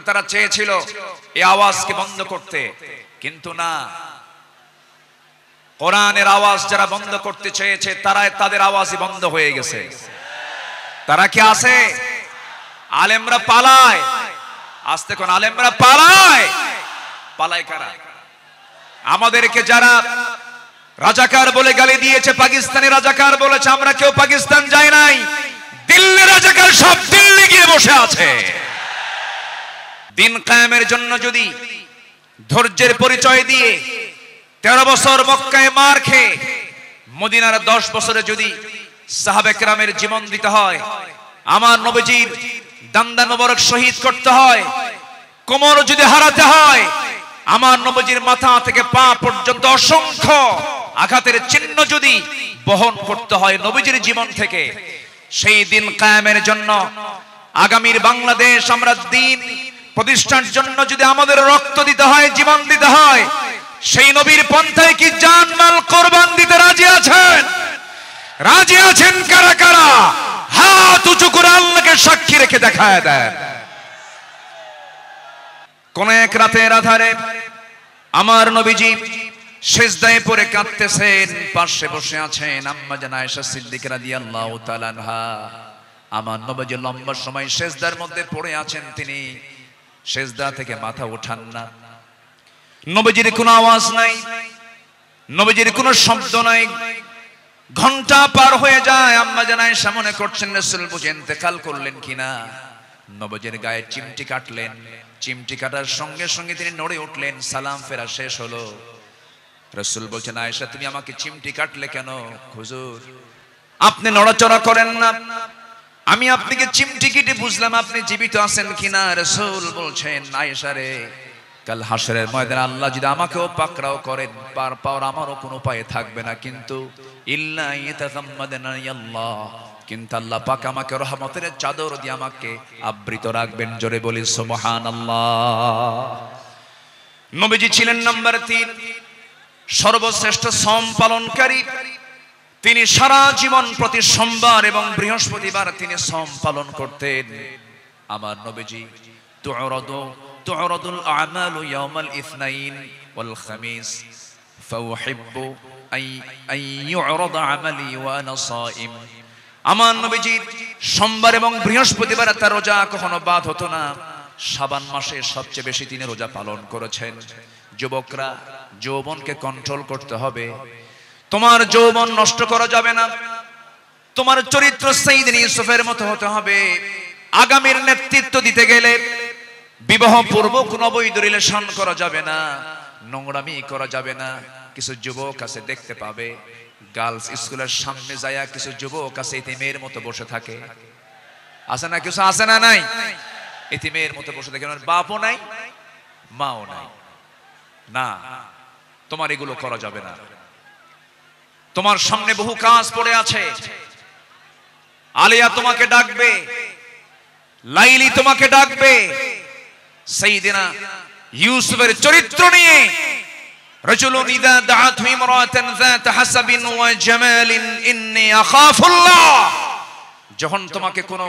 তারা চেয়েছিল এই আওয়াজকে বন্ধ করতে, কিন্তু না, কোরআনের আওয়াজ যারা বন্ধ করতে চেয়েছে তাদের আওয়াজই বন্ধ হয়ে গেছে। তারা কি আছে? আলেমরা পালায়, আস্তে কোন আলেমরা পালায়। পালায় কারা? আমাদেরকে যারা রাজাকার বলে গালি দিয়েছে, পাকিস্তানি রাজাকার বলেছে, আমরা কেউ পাকিস্তান যাই নাই। দিল্লি রাজাকার সব দিল্লি গিয়ে বসে আছে। দিন কায়েমের জন্য যদি ধৈর্যের পরিচয় দিয়ে 13 বছর মক্কায় মার খেয়ে মদিনার 10 বছরে যদি সাহাবে কেরামের জীবন দিতে হয়, আমার নবীজির দান্দা মোবারক শহীদ করতে হয়, কোমর যদি হারাতে হয়, আমার নবীজির মাথা থেকে পা পর্যন্ত অসংখ্য আঘাতের চিহ্ন যদি বহন করতে হয় নবীজির জীবন থেকে, সেই দিন কায়েমের জন্য আগামীর বাংলাদেশ আমরা দিন প্রতিষ্ঠার জন্য যদি আমাদের রক্ত দিতে হয়, জীবন দিতে হয়, সেই নবীর পন্থায় কি জান মাল কোরবান দিতে রাজি আছেন? রাজি আছেন কারা কারা? হাত উঁচু করে আল্লাহকে সাক্ষী রেখে দেখায় দেন। কোন এক রাতের আধারে আমার নবীজি সিজদায় পড়ে কাঁদতেছেন, পাশে বসে আছেন আম্মা জান আয়েশা সিদ্দিকা রাদিয়াল্লাহু তাআলা আনহা। আমার নবীজি লম্বা সময় সিজদার মধ্যে পড়ে আছেন, তিনি সিজদা থেকে মাথা ওঠান না। নবীজির কোনো আওয়াজ নাই, নবীজির কোনো শব্দ নাই। ঘন্টা পার হয়ে যায়, আম্মা জান আয়েশা মনে করছেন রাসূল বুঝে ইন্তেকাল করলেন কিনা। নবীজির গায়ে চিমটি কাটলেন, চিমটি কাটার সঙ্গে সঙ্গে তিনি নড়ে উঠলেন, সালাম ফেরা শেষ হলো। রাসূল বলছেন, আয়েশা তুমি আমাকে চিমটি কাটলে কেন? হুজুর আপনি নড়াচড়া করেন না, আমি আপনাকে চিমটি কেটে বুঝলাম আপনি জীবিত আছেন কিনা। রাসূল বলছেন, আয়েশা রে, কাল হাসরের ময়দানে আল্লাহ যদি আমাকেও পাকড়াও করেন, পার পাওয়ার আমারও কোনো উপায় থাকবে না, কিন্তু ইল্লা ইয়াতাগাম্মাদানি আল্লাহ, কিন্তু আল্লাহ পাক আমাকে রহমতের চাদর দিয়ে আমাকে আবৃত রাখবেন। জোরে বলি সুবহানাল্লাহ। নবীজি ছিলেন নাম্বার 3 সর্বশ্রেষ্ঠ সম পালনকারী। তিনি সারা জীবন প্রতি সোমবার এবং বৃহস্পতিবার তিনি সম পালন করতেন। আমার নবীজি তু'রাদুল আমালু ইয়াওমাল ইসনাইন ওয়াল খামিস ফাউহিব্বু আন ইউ'রাদা আমালি ওয়া আনা সাইম। আমার নবীজির সোমবার এবং বৃহস্পতিবার তার রোজা কখনো বাদ হতো না। শাবান মাসে সবচেয়ে বেশি তিনি রোজা পালন করেছেন। যুবকরা, যৌবনকে কন্ট্রোল করতে হবে। তোমার যৌবন নষ্ট করা যাবে না। তোমার চরিত্র সাইয়েদনা ইউসুফের মতো হতে হবে। আগামীর নেতৃত্ব দিতে গেলে বিবাহ পূর্বক অবৈধ রিলেশন করা যাবে না, নোংরামি করা যাবে না। কিছু যুবক আছে দেখতে পাবে গার্লস স্কুলের সামনে যায় কিছু যুবক আছে ইতিমের মতো বসে থাকে। আছে না? কিছু আছে না? নাই? ইতিমের মতো বসে থাকে, বাপও নাই মাও নাই। না, তোমার এগুলো করা যাবে না। তোমার সামনে বহু কাজ পড়ে আছে। আলিয়া তোমাকে ডাকবে, লাইলি তোমাকে ডাকবে। সাইয়েদনা ইউসুফের চরিত্র নিয়ে রাজুলুন ইযা দাআতহু ইমরাতান যাত হাসাবিন ওয়া জামালিন ইন্নী আখাফুল্লাহ। যখন তোমাকে কোন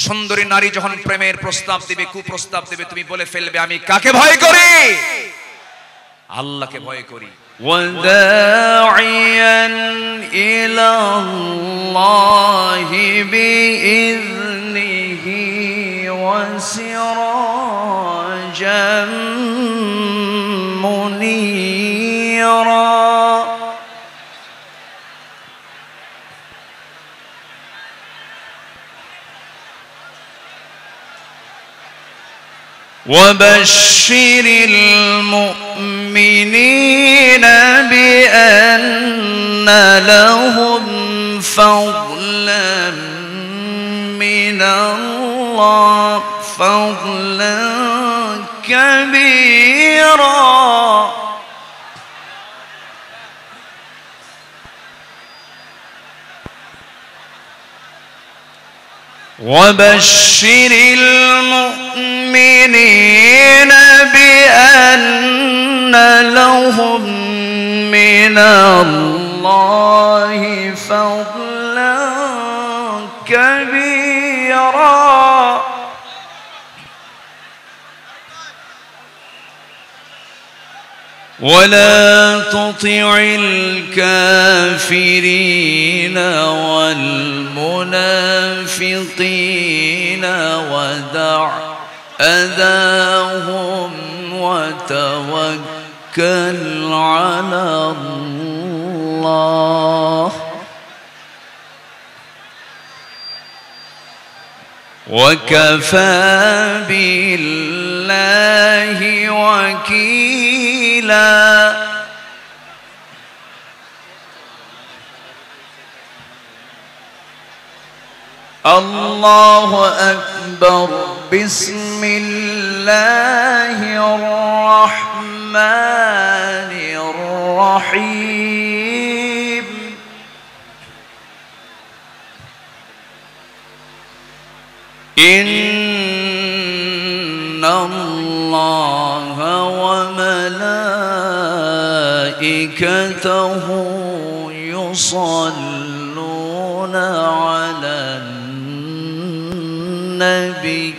সুন্দরী নারী যখন প্রেমের প্রস্তাব দিবে, কুপ্রস্তাব দিবে, তুমি বলে ফেলবে আমি কাকে ভয় করি? আল্লাহকে ভয় করি। ওয়াদাইয়ান ইলাল্লাহি বিইذনিহি ওয়া সিরাজাম মুনীরা। وبشر المؤمنين بأن لهم فضلا من الله فضلا كبيرا. وبشر المؤمنين بأن لهم من الله فضلا كبيرا. ولا تطع الكافرين والمنافقين ودع أذاهم وتوكل على الله وكفى بالله وكيلا. الله أكبر. بسم الله الرحمن الرحيم. إن الله وملائكته يصلون على النبي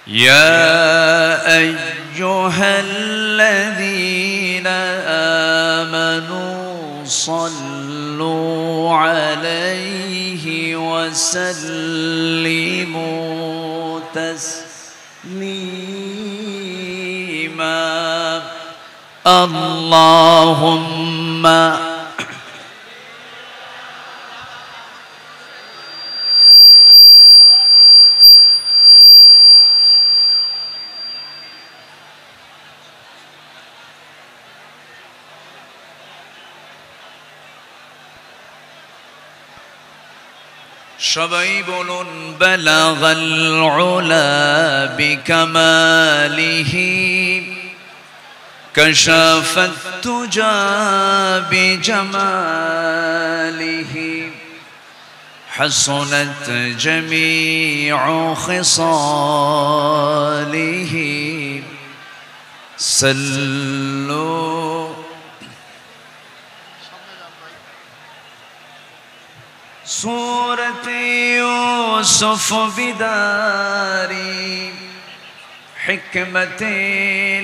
يا أيها الذين آمنوا صلوا عليه وسلموا تسليما. اللهم সবাই বলুন বালাগাল উলা বিকামালিহি কাশাফাত তুজা বিজামালিহি হাসানাত জামিউ খিসালিহি সাল্লু सूरत यूसुफ बिदारी हिकमत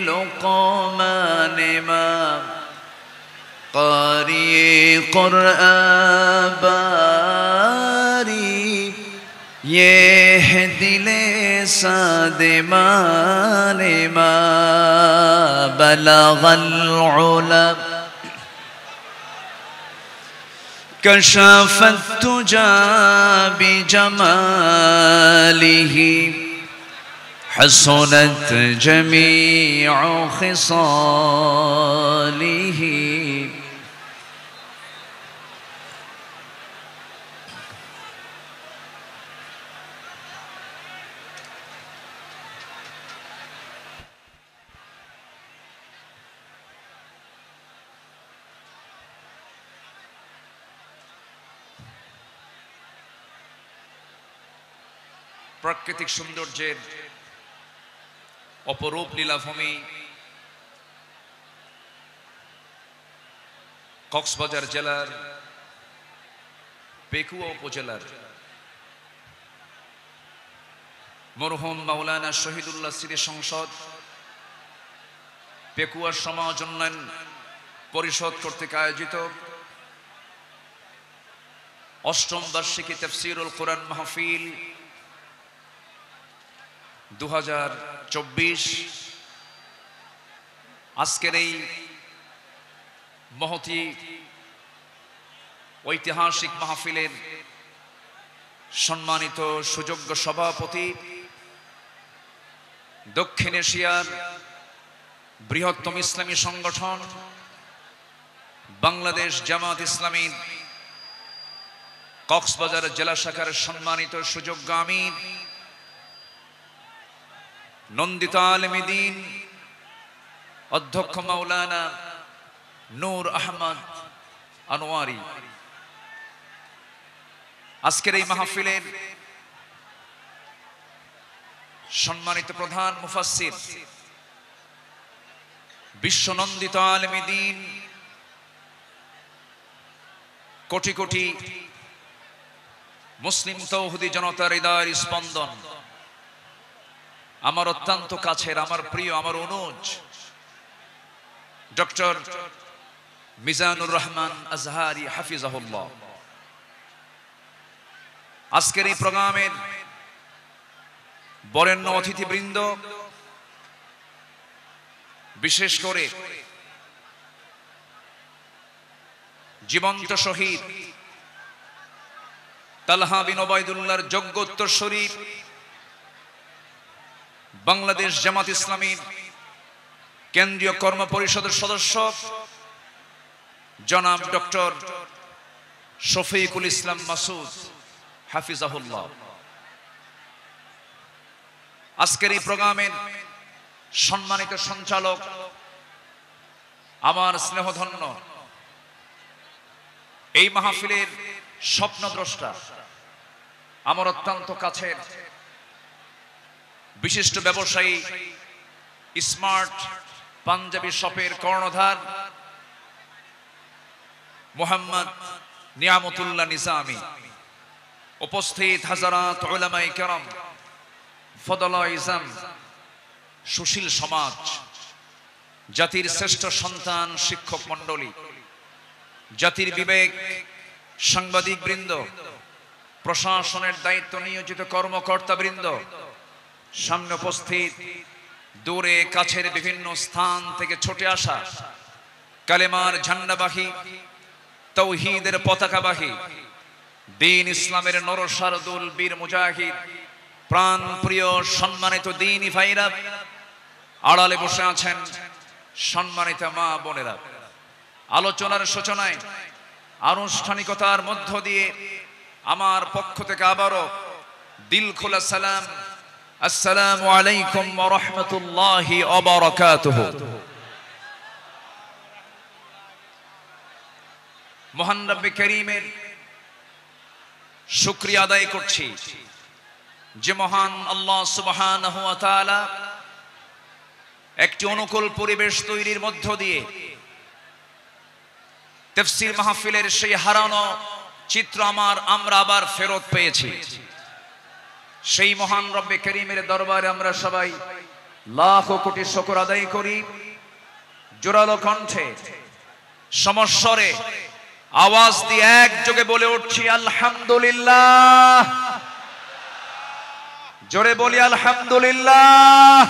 लुक़मान इमाम क़ारी क़ुरआन बारी ये है दिले सादिमान इमाम बलगल उला كشف التجى بجماله حسنت جميع خصاله প্রাকৃতিক সৌন্দর্যের অপরূপ লীলাভূমি কক্সবাজার জেলার পেকুয়া উপজেলার মরহুম মাওলানা শহীদুল্লাহ স্মৃতি সংসদ পেকুয়া সমাজ উন্নয়ন পরিষদ কর্তৃক আয়োজিত অষ্টম বার্ষিকী তাফসীরুল কোরআন মাহফিল 2024 আজকের এই মহতী ঐতিহাসিক মাহফিলের সম্মানিত সুযোগ্য সভাপতি দক্ষিণ এশিয়ার বৃহত্তম ইসলামী সংগঠন বাংলাদেশ জামাত ইসলামী কক্সবাজার জেলা শাখার সম্মানিত সুযোগ্য আমির নন্দিত আলেম দ্বীন অধ্যক্ষ মাওলানা নূর আহমদ আনোয়ারি আজকের এই মাহফিলের সম্মানিত প্রধান মুফাসসির বিশ্বনন্দিত আলেম দ্বীন কোটি কোটি মুসলিম তৌহিদি জনতার হৃদয়ের স্পন্দন আমার অত্যন্ত কাছের, আমার প্রিয়, আমার অনুজ ডক্টর মিজানুর রহমান আজহারি হাফিজাহুল্লাহ। আজকের এই প্রোগ্রামের বরেণ্য অতিথিবৃন্দ, বিশেষ করে জীবন্ত শহীদ তালহা বিন ওবায়দুল্লাহর যোগ্য উত্তরসূরি, বাংলাদেশ জামাত ইসলামীর কেন্দ্রীয় কর্ম পরিষদের সদস্য জনাব ডক্টর শফিকুল ইসলাম মাসুদ হাফিজাহুল্লাহ। আজকের এই প্রোগ্রামের সম্মানিত সঞ্চালক, আমার স্নেহধন্য এই মাহফিলের স্বপ্নদ্রষ্টা, আমার অত্যন্ত কাছের বিশিষ্ট ব্যবসায়ী, স্মার্ট পাঞ্জাবি শপের কর্ণধার মোহাম্মদ নিয়ামতুল্লাহ নিজামী, উপস্থিত হাজারাত উলামায়ে কেরাম, ফদলা ইজাম, সুশীল সমাজ, জাতির শ্রেষ্ঠ সন্তান শিক্ষক মণ্ডলী, জাতির বিবেক সাংবাদিক বৃন্দ, প্রশাসনের দায়িত্ব নিয়োজিত কর্মকর্তা বৃন্দ, সামনে উপস্থিত দূরে কাছের বিভিন্ন স্থান থেকে ছুটে আসা কালেমার ঝান্ডাবাহী, তৌহিদের পতাকাবাহী, দ্বীন ইসলামের নরসারদুল বীর মুজাহিদ, প্রাণ প্রিয় সম্মানিত দ্বীনি ভাইরা, আড়ালে বসে আছেন সম্মানিত মা বোনেরা। আলোচনার সূচনায় আনুষ্ঠানিকতার মধ্য দিয়ে আমার পক্ষ থেকে আবারও দিল খোলা সালাম, আসসালামু আলাইকুম ওয়া রাহমাতুল্লাহি ওয়া বারাকাতুহু। মহান রব্বে কারীমের শুকরিয়া আদায় করছি যে মহান আল্লাহ সুবহানাহু ওয়া তাআলা একটি অনুকূল পরিবেশ তৈরির মধ্য দিয়ে তাফসীর মাহফিলের সেই হারানো চিত্র আমরা আবার ফেরত পেয়েছি। সেই মহান রব্বে কারীমের দরবারে আমরা সবাই লাখো কোটি শুকর আদায় করি। জোরালো কণ্ঠে সমস্বরে আওয়াজ দিয়ে একযোগে বলে উঠছি আলহামদুলিল্লাহ। জোরে বলি আলহামদুলিল্লাহ।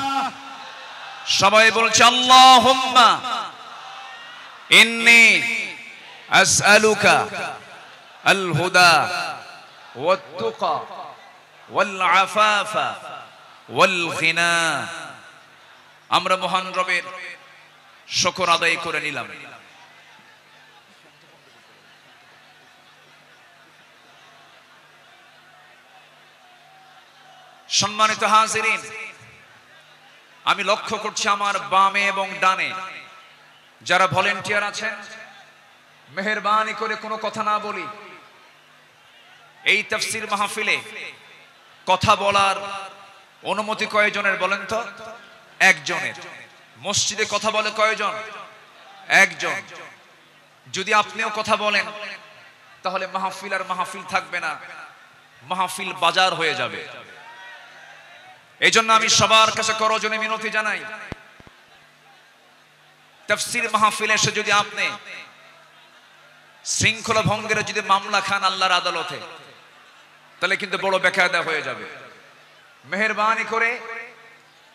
সবাই বলছে আল্লাহুম্মা ইন্নী আসআলুকা আল হুদা ওয়াত তুকা ওয়াল আফাফা ওয়াল গিনা। আমরা মহান রবের শুকর আদায় করে নিলাম। সম্মানিত হাজিরিন, আমি লক্ষ্য করছি আমার বামে এবং ডানে যারা ভলেন্টিয়ার আছেন, মেহেরবানি করে কোনো কথা না বলি। এই তাফসীর মাহফিলে কথা বলার অনুমতি কয়জনের বলেন তো? একজনের। মসজিদে কথা বলে কয়জন? একজন। যদি আপনিও কথা বলেন তাহলে মাহফিল আর মাহফিল থাকবে না, মাহফিল বাজার হয়ে যাবে। এই জন্য আমি সবার কাছে করজনে মিনতি জানাই, তাফসীর মাহফিলে এসে যদি আপনি শৃঙ্খলা ভঙ্গের যদি মামলা খান আল্লাহর আদালতে, তাহলে কিন্তু বড় বেকায়দা হয়ে যাবে। মেহেরবানি করে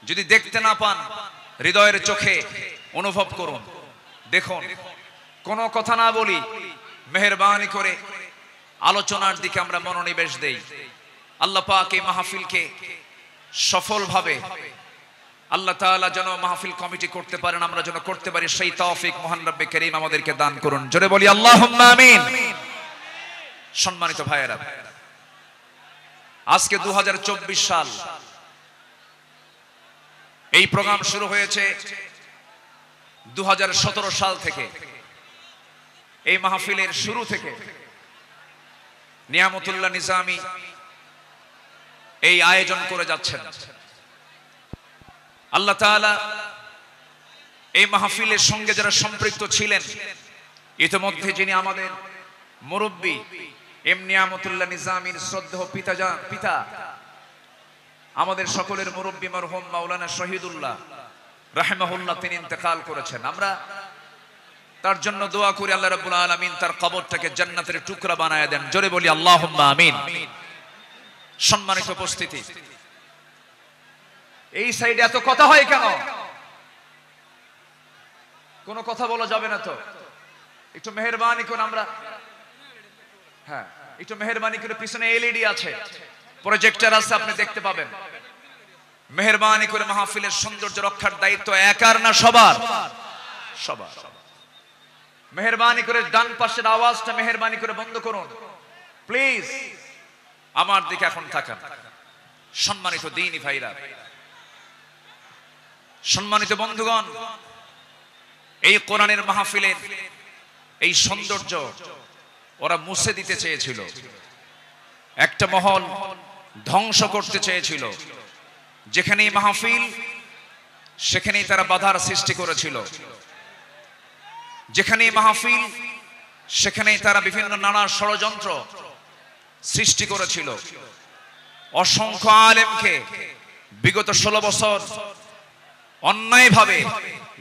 যদি দেখতে না পান, হৃদয়ের চোখে অনুভব করুন, দেখুন, কোনো কথা না বলি, মেহেরবানি করে আলোচনার দিকে আমরা মনোনিবেশ দেই। আল্লাহ পাক এই মাহফিলকে সফলভাবে আল্লাহ তাআলা যেন মাহফিল কমিটি করতে পারেন, আমরা যেন করতে পারি, সেই তৌফিক মহান রব্বে কারীম আমাদেরকে দান করুন। জোরে বলি আল্লাহুম্মা আমিন। সম্মানিত ভাইয়েরা, আজকে 2024 সাল। এই প্রোগ্রাম শুরু হয়েছে 2017 সাল থেকে। এই মাহফিলের শুরু থেকে নিয়ামতুল্লাহ নিজামী এই আয়োজন করে যাচ্ছেন। আল্লাহ তাআলা এই মাহফিলের সঙ্গে যারা সম্পৃক্ত ছিলেন, ইতিমধ্যে যিনি আমাদের মুরব্বী এম নিয়ামতুল্লাহ নিজামীর শ্রদ্ধেয় পিতা আমাদের সকলের মুরব্বী মরহুম মাওলানা শহীদুল্লাহ রাহিমাহুল্লাহ তিনি ইন্তেকাল করেছেন। আমরা তার জন্য দোয়া করি আল্লাহ রাব্বুল আলামিন তার কবরটাকে জান্নাতের টুকরা বানায় দেন। জোরে বলি আল্লাহুম্মা আমিন। সম্মানিত উপস্থিতি, এই সাইডে এত কথা হয় কেন? কোনো কথা বলা যাবে না তো? একটু মেহেরবানি করে আমরা, হ্যাঁ একটু মেহেরবানি করে, পিছনে এলইডি আছে, প্রজেক্টর আছে, আপনি দেখতে পাবেন। মেহেরবানি করে মাহফিলের সৌন্দর্য রক্ষার দায়িত্ব একার না সবার? সবার। মেহেরবানি করে ডান পাশের আওয়াজটা মেহেরবানি করে বন্ধ করুন প্লিজ। আমার দিকে এখন তাকান। সম্মানিত দ্বীনি ভাইরা, সম্মানিত বন্ধুগণ, এই কোরআনের মাহফিলের এই সৌন্দর্য ওরা মুছে দিতে চেয়েছিল, একটা মহল ধ্বংস করতে চেয়েছিল। যেখানেই মাহফিল সেখানেই তারা বাধার সৃষ্টি করেছিল, যেখানেই মাহফিল সেখানেই তারা বিভিন্ন নানা ষড়যন্ত্র সৃষ্টি করেছিল। অসংখ্য আলেমকে বিগত 16 বছর অন্যায়ভাবে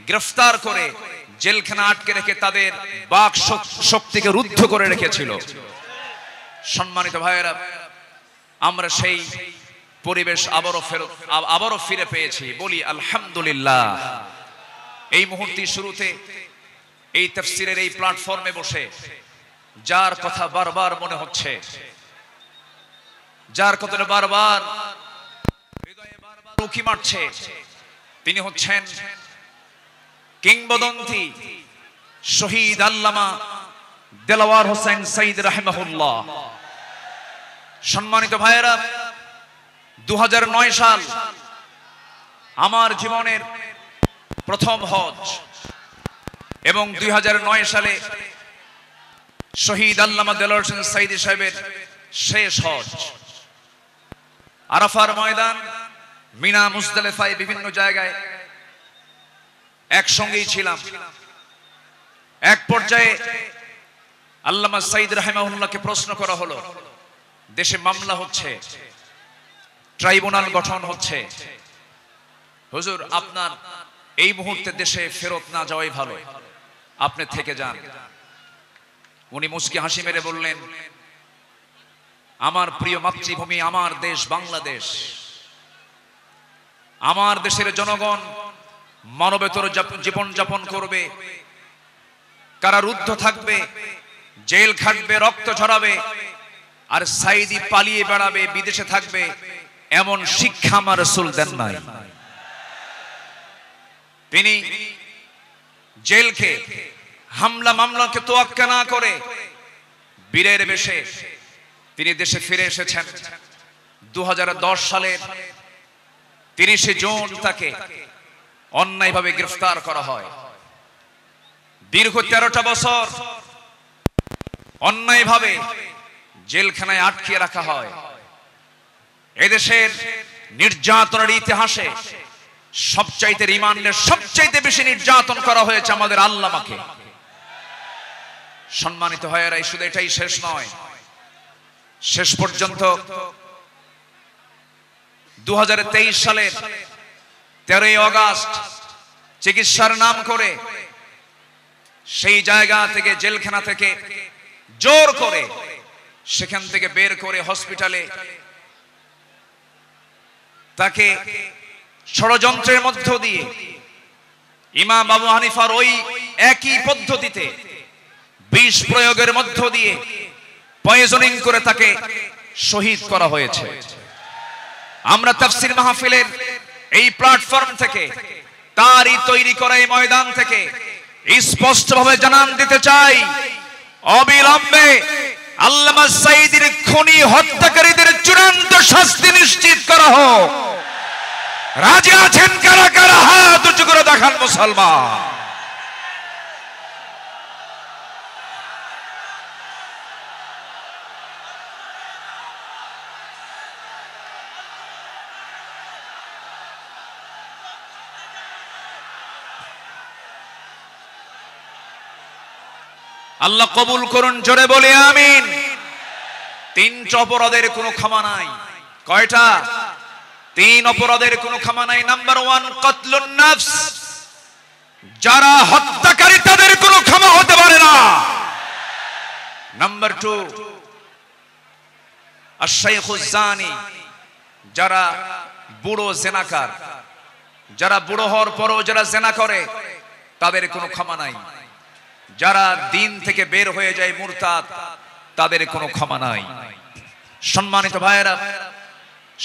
গ্রেফতার করে জেলখানা আটকে রেখে তাদের বাক শক্তিকে রুদ্ধ করে রেখেছিল। সম্মানিত ভাইয়েরা, আমরা সেই পরিবেশ আবারও ফিরে পেয়েছি, বলি আলহামদুলিল্লাহ। এই মুহূর্তে শুরুতে এই তাফসীরের এই প্ল্যাটফর্মে বসে যার কথা বারবার মনে হচ্ছে, যার কথা বারবার হৃদয়ে বারবার উকি মারছে, তিনি হচ্ছেন কিংবদন্তি শহীদ আল্লামা দেলাওয়ার হোসেন সাইদ রাহিমাহুল্লাহ। সম্মানিত ভাইয়েরা, 2009 সাল আমার জীবনের প্রথম হজ এবং 2009 সালে শহীদ আল্লামা দেলাওয়ার হোসেন সাইদি সাহেবের শেষ হজ। আরাফার ময়দান, মিনা, মুজদালিফায় বিভিন্ন জায়গায় একসঙ্গেই ছিলাম। এক পর্যায়ে আল্লামা সাইদ রাহিমাহুল্লাহকে প্রশ্ন করা হলো, দেশে মামলা হচ্ছে, ট্রাইব্যুনাল গঠন হচ্ছে, হুজুর আপনার এই মুহূর্তে দেশে ফেরত না যাওয়াই ভালো, আপনি থেকে যান। উনি মুচকি হাসি মেরে বললেন, আমার প্রিয় মাতৃভূমি, আমার দেশ বাংলাদেশ, আমার দেশের জনগণ মানবেতর জীবন যাপন করবে, কারারুদ্ধ থাকবে, জেল খাটবে, রক্ত ঝরাবে, আর সাইদি পালিয়ে বেড়াবে, বিদেশে থাকবে, এমন শিক্ষা আমার রাসূল দেন নাই। তিনি জেলকে, হামলা মামলাকে তোয়াক্কা না করে বীরের বেশে তিনি দেশে ফিরে এসেছেন। 2010 সালের 30 জুন তাকে অন্যায়ভাবে গ্রেফতার করা হয়। দীর্ঘ 13টা বছর অন্যায়ভাবে জেলখানায় আটকিয়ে রাখা হয়। এদেশের নির্যাতনের ইতিহাসে সবচাইতে রিমান্ডে সবচাইতে বেশি নির্যাতন করা হয়েছে আমাদের আল্লামাকে। সম্মানিত ভাইয়েরা, শুধু এটাই শেষ নয়, শেষ পর্যন্ত 2023 সালের 13ই আগস্ট চিকিৎসার নাম করে সেই জায়গা থেকে, জেলখানা থেকে জোর করে সেখান থেকে বের করে হসপিটালে তাকে ষড়যন্ত্রের মধ্য দিয়ে ইমাম আবু হানিফার ওই একই পদ্ধতিতে বিষ প্রয়োগের মধ্য দিয়ে পয়জনিং করে তাকে শহীদ করা হয়েছে। আমরা তাফসীর মাহফিলের এই প্ল্যাটফর্ম থেকে, তারই তৈরি করা এই ময়দান থেকে স্পষ্টভাবে জানান দিতে চাই, অবিলম্বে আল্লামা সাইদির খুনি হত্যাকারীদের চূড়ান্ত শাস্তি নিশ্চিত করা হোক। রাজি আছেন কারা কারা? হাত উঁচু করে দেখান মুসলমান। আল্লাহ কবুল করুন, জোরে বলে আমিন। 3টা অপরাধের কোনো ক্ষমা নাই। কয়টা? তিন অপরাধের কোনো ক্ষমা নাই। নাম্বার 1 কতলুন নফস, যারা হত্যাকারী তাদের কোনো ক্ষমা হতে পারে না। নাম্বার 2 আশ-শাইখুজ জানি, যারা বুড়ো জেনাকার, যারা বুড়ো হওয়ার পরও যারা জেনা করে তাদের কোনো ক্ষমা নাই। যারা দিন থেকে বের হয়ে যায় মুরতাদ, তাদের কোনো ক্ষমা নাই। সম্মানিত ভাইয়েরা,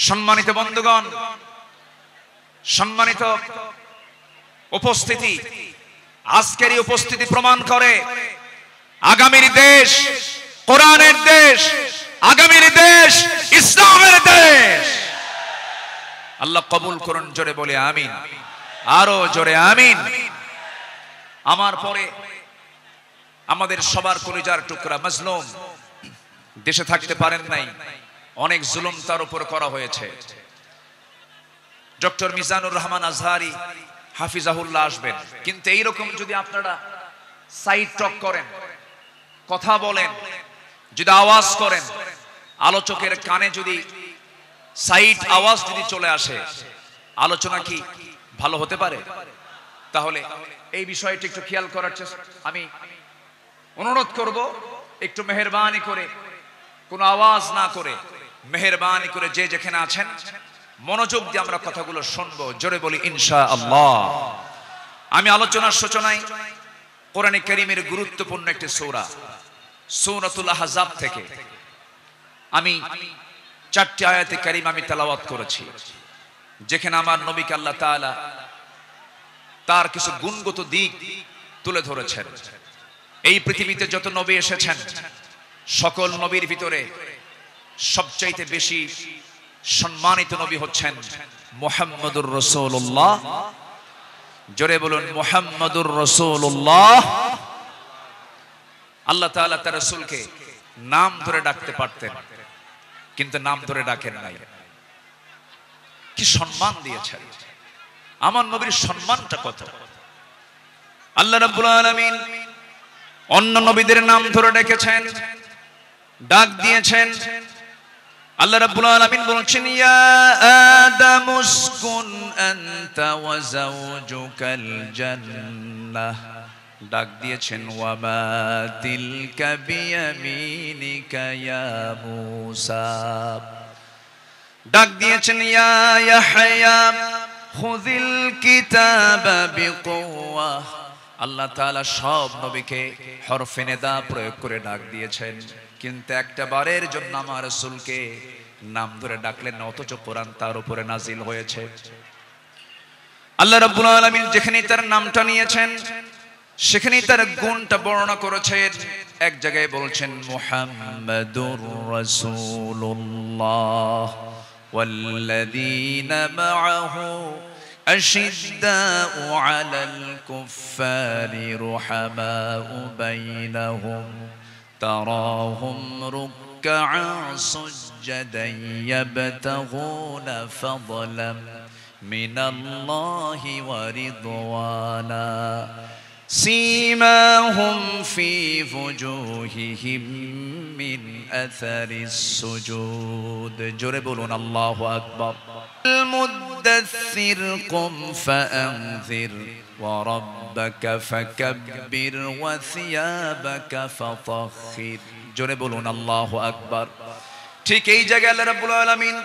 সম্মানিত বন্ধুগণ, সম্মানিত উপস্থিতি, আজকের এই উপস্থিতি প্রমাণ করে আগামীর দেশ কোরআনের দেশ, আগামীর দেশ ইসলামের দেশ। আল্লাহ কবুল করুন, জোরে বলে আমিন, আরো জোরে আমিন। আমার পরে আমাদের সবার কলিজার টুকরা মাজলুম, দেশে থাকতে পারেন নাই, অনেক জুলুম তার উপর করা হয়েছে। ডক্টর মিজানুর রহমান আজহারি হাফিজাহুল্লাহ আসবেন, কিন্তু এইরকম যদি আপনারা সাইড টক করেন, কথা বলেন, যদি আওয়াজ করেন, আলোচকের কানে যদি সাইড আওয়াজ যদি চলে আসে, আলোচনা কি ভালো হতে পারে? তাহলে এই বিষয়টি একটু খেয়াল করার চেষ্টা আমি অনুরোধ করব, একটু মেহেরবানি করে, কোনো আওয়াজ না করে, মেহেরবানি করে যে যেখানে আছেন মনোযোগ দিয়ে আমরা কথাগুলো শুনবো। জোরে বলি ইনশাআল্লাহ। আমি আলোচনার সূচনায় কোরআনে কারীমের গুরুত্বপূর্ণ একটি সূরা, সূরাতুল আহজাব থেকে আমি 4টি আয়াতে কারীমা আমি তেলাওয়াত করেছি, যেখানে আমার নবীকে আল্লাহ তাআলা তার কিছু গুণগত দিক তুলে ধরেছেন। এই পৃথিবীতে যত নবী এসেছেন, সকল নবীর ভিতরে সবচাইতে বেশি সম্মানিত নবী হচ্ছেন মুহাম্মদুর রাসূলুল্লাহ। জোরে বলুন মুহাম্মদুর রাসূলুল্লাহ। আল্লাহ তাআলা তার রাসূলকে নাম ধরে ডাকতে পারতেন, কিন্তু নাম ধরে ডাকেন নাই। কি সম্মান দিয়েছেন! আমার নবীর সম্মানটা কত! আল্লাহ রাব্বুল আলামিন অন্য নবীদের নাম ধরে ডেকেছেন, ডাক দিয়েছেন। আল্লাহ রাব্বুল আলামিন বলেছেন, ইয়া আদাম উসকুন আনতা ওয়া যাওজুকাল জান্নাহ। ডাক দিয়েছেন, ওয়া মা তিলকা বিয়ামিনিকা ইয়া মূসা। ডাক দিয়েছেন, ইয়া ইয়াহইয়া খুযিল কিতাবা বিকুওয়া। আল্লাহ তাআলা সব নবীকে হরফে নিদা প্রয়োগ করে ডাক দিয়েছেন, কিন্তু একটা বারের জন্য আমার রাসূলকে নাম ধরে ডাকলেন না, অথচ কোরআন তার উপরে নাজিল হয়েছে। আল্লাহ রাব্বুল আলামিন যেখানেই তার নামটা নিয়েছেন, সেখানেই তার গুণটা বর্ণনা করেছেন। এক জায়গায় বলছেন মুহাম্মাদুর রাসূলুল্লাহ ওয়াল্লাযীনা মাআহু أشداء على الكفار رحماء بينهم تراهم ركعا سجدا يبتغون فضلا من الله ورضوانا سيماهم في وجوههم من أثر السجود. جرب بولون الله أكبر. المدثر قم فأنذر وربك فكبر وثيابك فطهر. جرب بولون الله أكبر. ঠিক এই জায়গায় আল্লাহ রাব্বুল আলামিন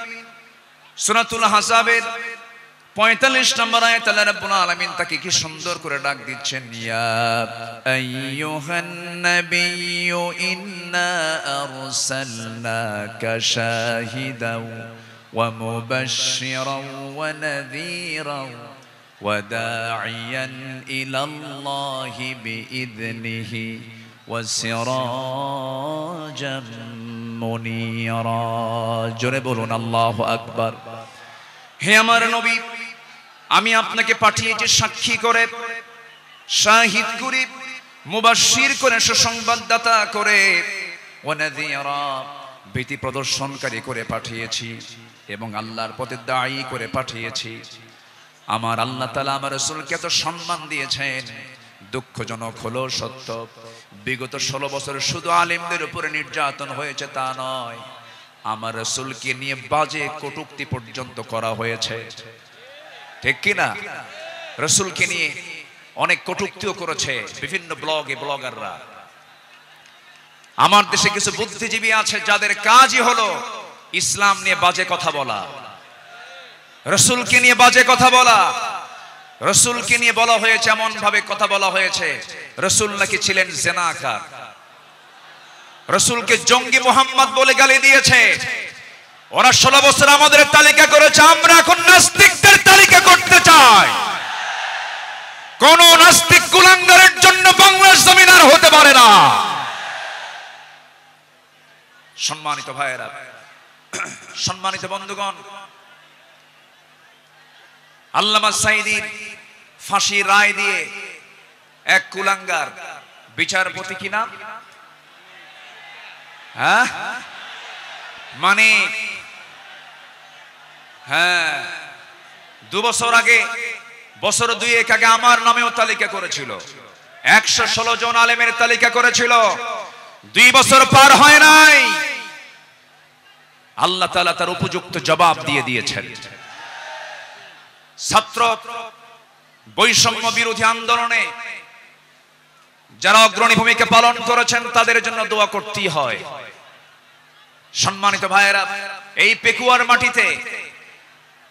সূরাতুল আহজাবের 45 নম্বর আয়াত আল্লাহ রাব্বুল আলামিন তাকে কি সুন্দর করে ডাক দিচ্ছেন, ইয়া আইয়ুহান নাবিয়্যু ইন্না আরসালনাকা শাহিদাও ওয়া মুবাশশিরাও ওয়া নাযীরাও ওয়া দাঈয়ান ইলাল্লাহি বিইذনিহি ওয়া সিরাজাম মুনীরা. জোরে বলুন আল্লাহু আকবার. হে আমার নবী, আমি আপনাকে পাঠিয়েছি সাক্ষী করে, শাহিদ করে, মুবাশশির করে, সুসংবাদদাতা করে, ওয়া নাযীরা ভীতি প্রদর্শনকারী করে পাঠিয়েছি, এবং আল্লাহর পথে দায়ী করে পাঠিয়েছি। আমার আল্লাহ তাআলা আমার রাসূলকে এত সম্মান দিয়েছেন। দুঃখজনক হলো সত্য, বিগত 16 বছর শুধু আলেমদের উপরে নির্যাতন হয়েছে তা নয়, আমার রাসূলকে নিয়ে বাজে কটূক্তি পর্যন্ত করা হয়েছে, ঠিক কি না? রাসূলকে নিয়ে অনেক কটূক্তিও করেছে বিভিন্ন ব্লগাররা। আমার দেশে কিছু বুদ্ধিজীবী আছে যাদের কাজই হলো ইসলাম নিয়ে বাজে কথা বলা, রাসূলকে নিয়ে বাজে কথা বলা। রাসূলকে নিয়ে বলা হয়েছে, এমন ভাবে কথা বলা হয়েছে রাসূল নাকি ছিলেন জিনাকার, রাসূলকে জঙ্গি মুহাম্মদ বলে গালি দিয়েছে। ওরা 16 বছর আমাদের তালিকা করেছে, আমরা এখন নাস্তিকদের তালিকা করতে চাই। কোন নাস্তিক কুলাঙ্গারের জন্য বাংলার জমিন আর হতে পারে না। সম্মানিত ভাইয়েরা, সম্মানিত বন্ধুগণ, আল্লামা সাঈদীর ফাঁসির রায় দিয়ে এক কুলাঙ্গার বিচারপতি, কি নাম? হ্যাঁ, মানে হ্যাঁ, 2 বছর আগে, বছর 2 আগে আমার নামেও তালিকা করেছিল, 116 জন আলেমের তালিকা করেছিল। 2 বছর পার হয় নাই, আল্লাহ তাআলা তার উপযুক্ত জবাব দিয়ে দিয়েছেন। ছাত্র বৈষম্য বিরোধী আন্দোলনে যারা অগ্রণী ভূমিকা পালন করেছেন তাদের জন্য দোয়া করতেই হয়। সম্মানিত ভাইয়েরা, এই পেকুয়ার মাটিতে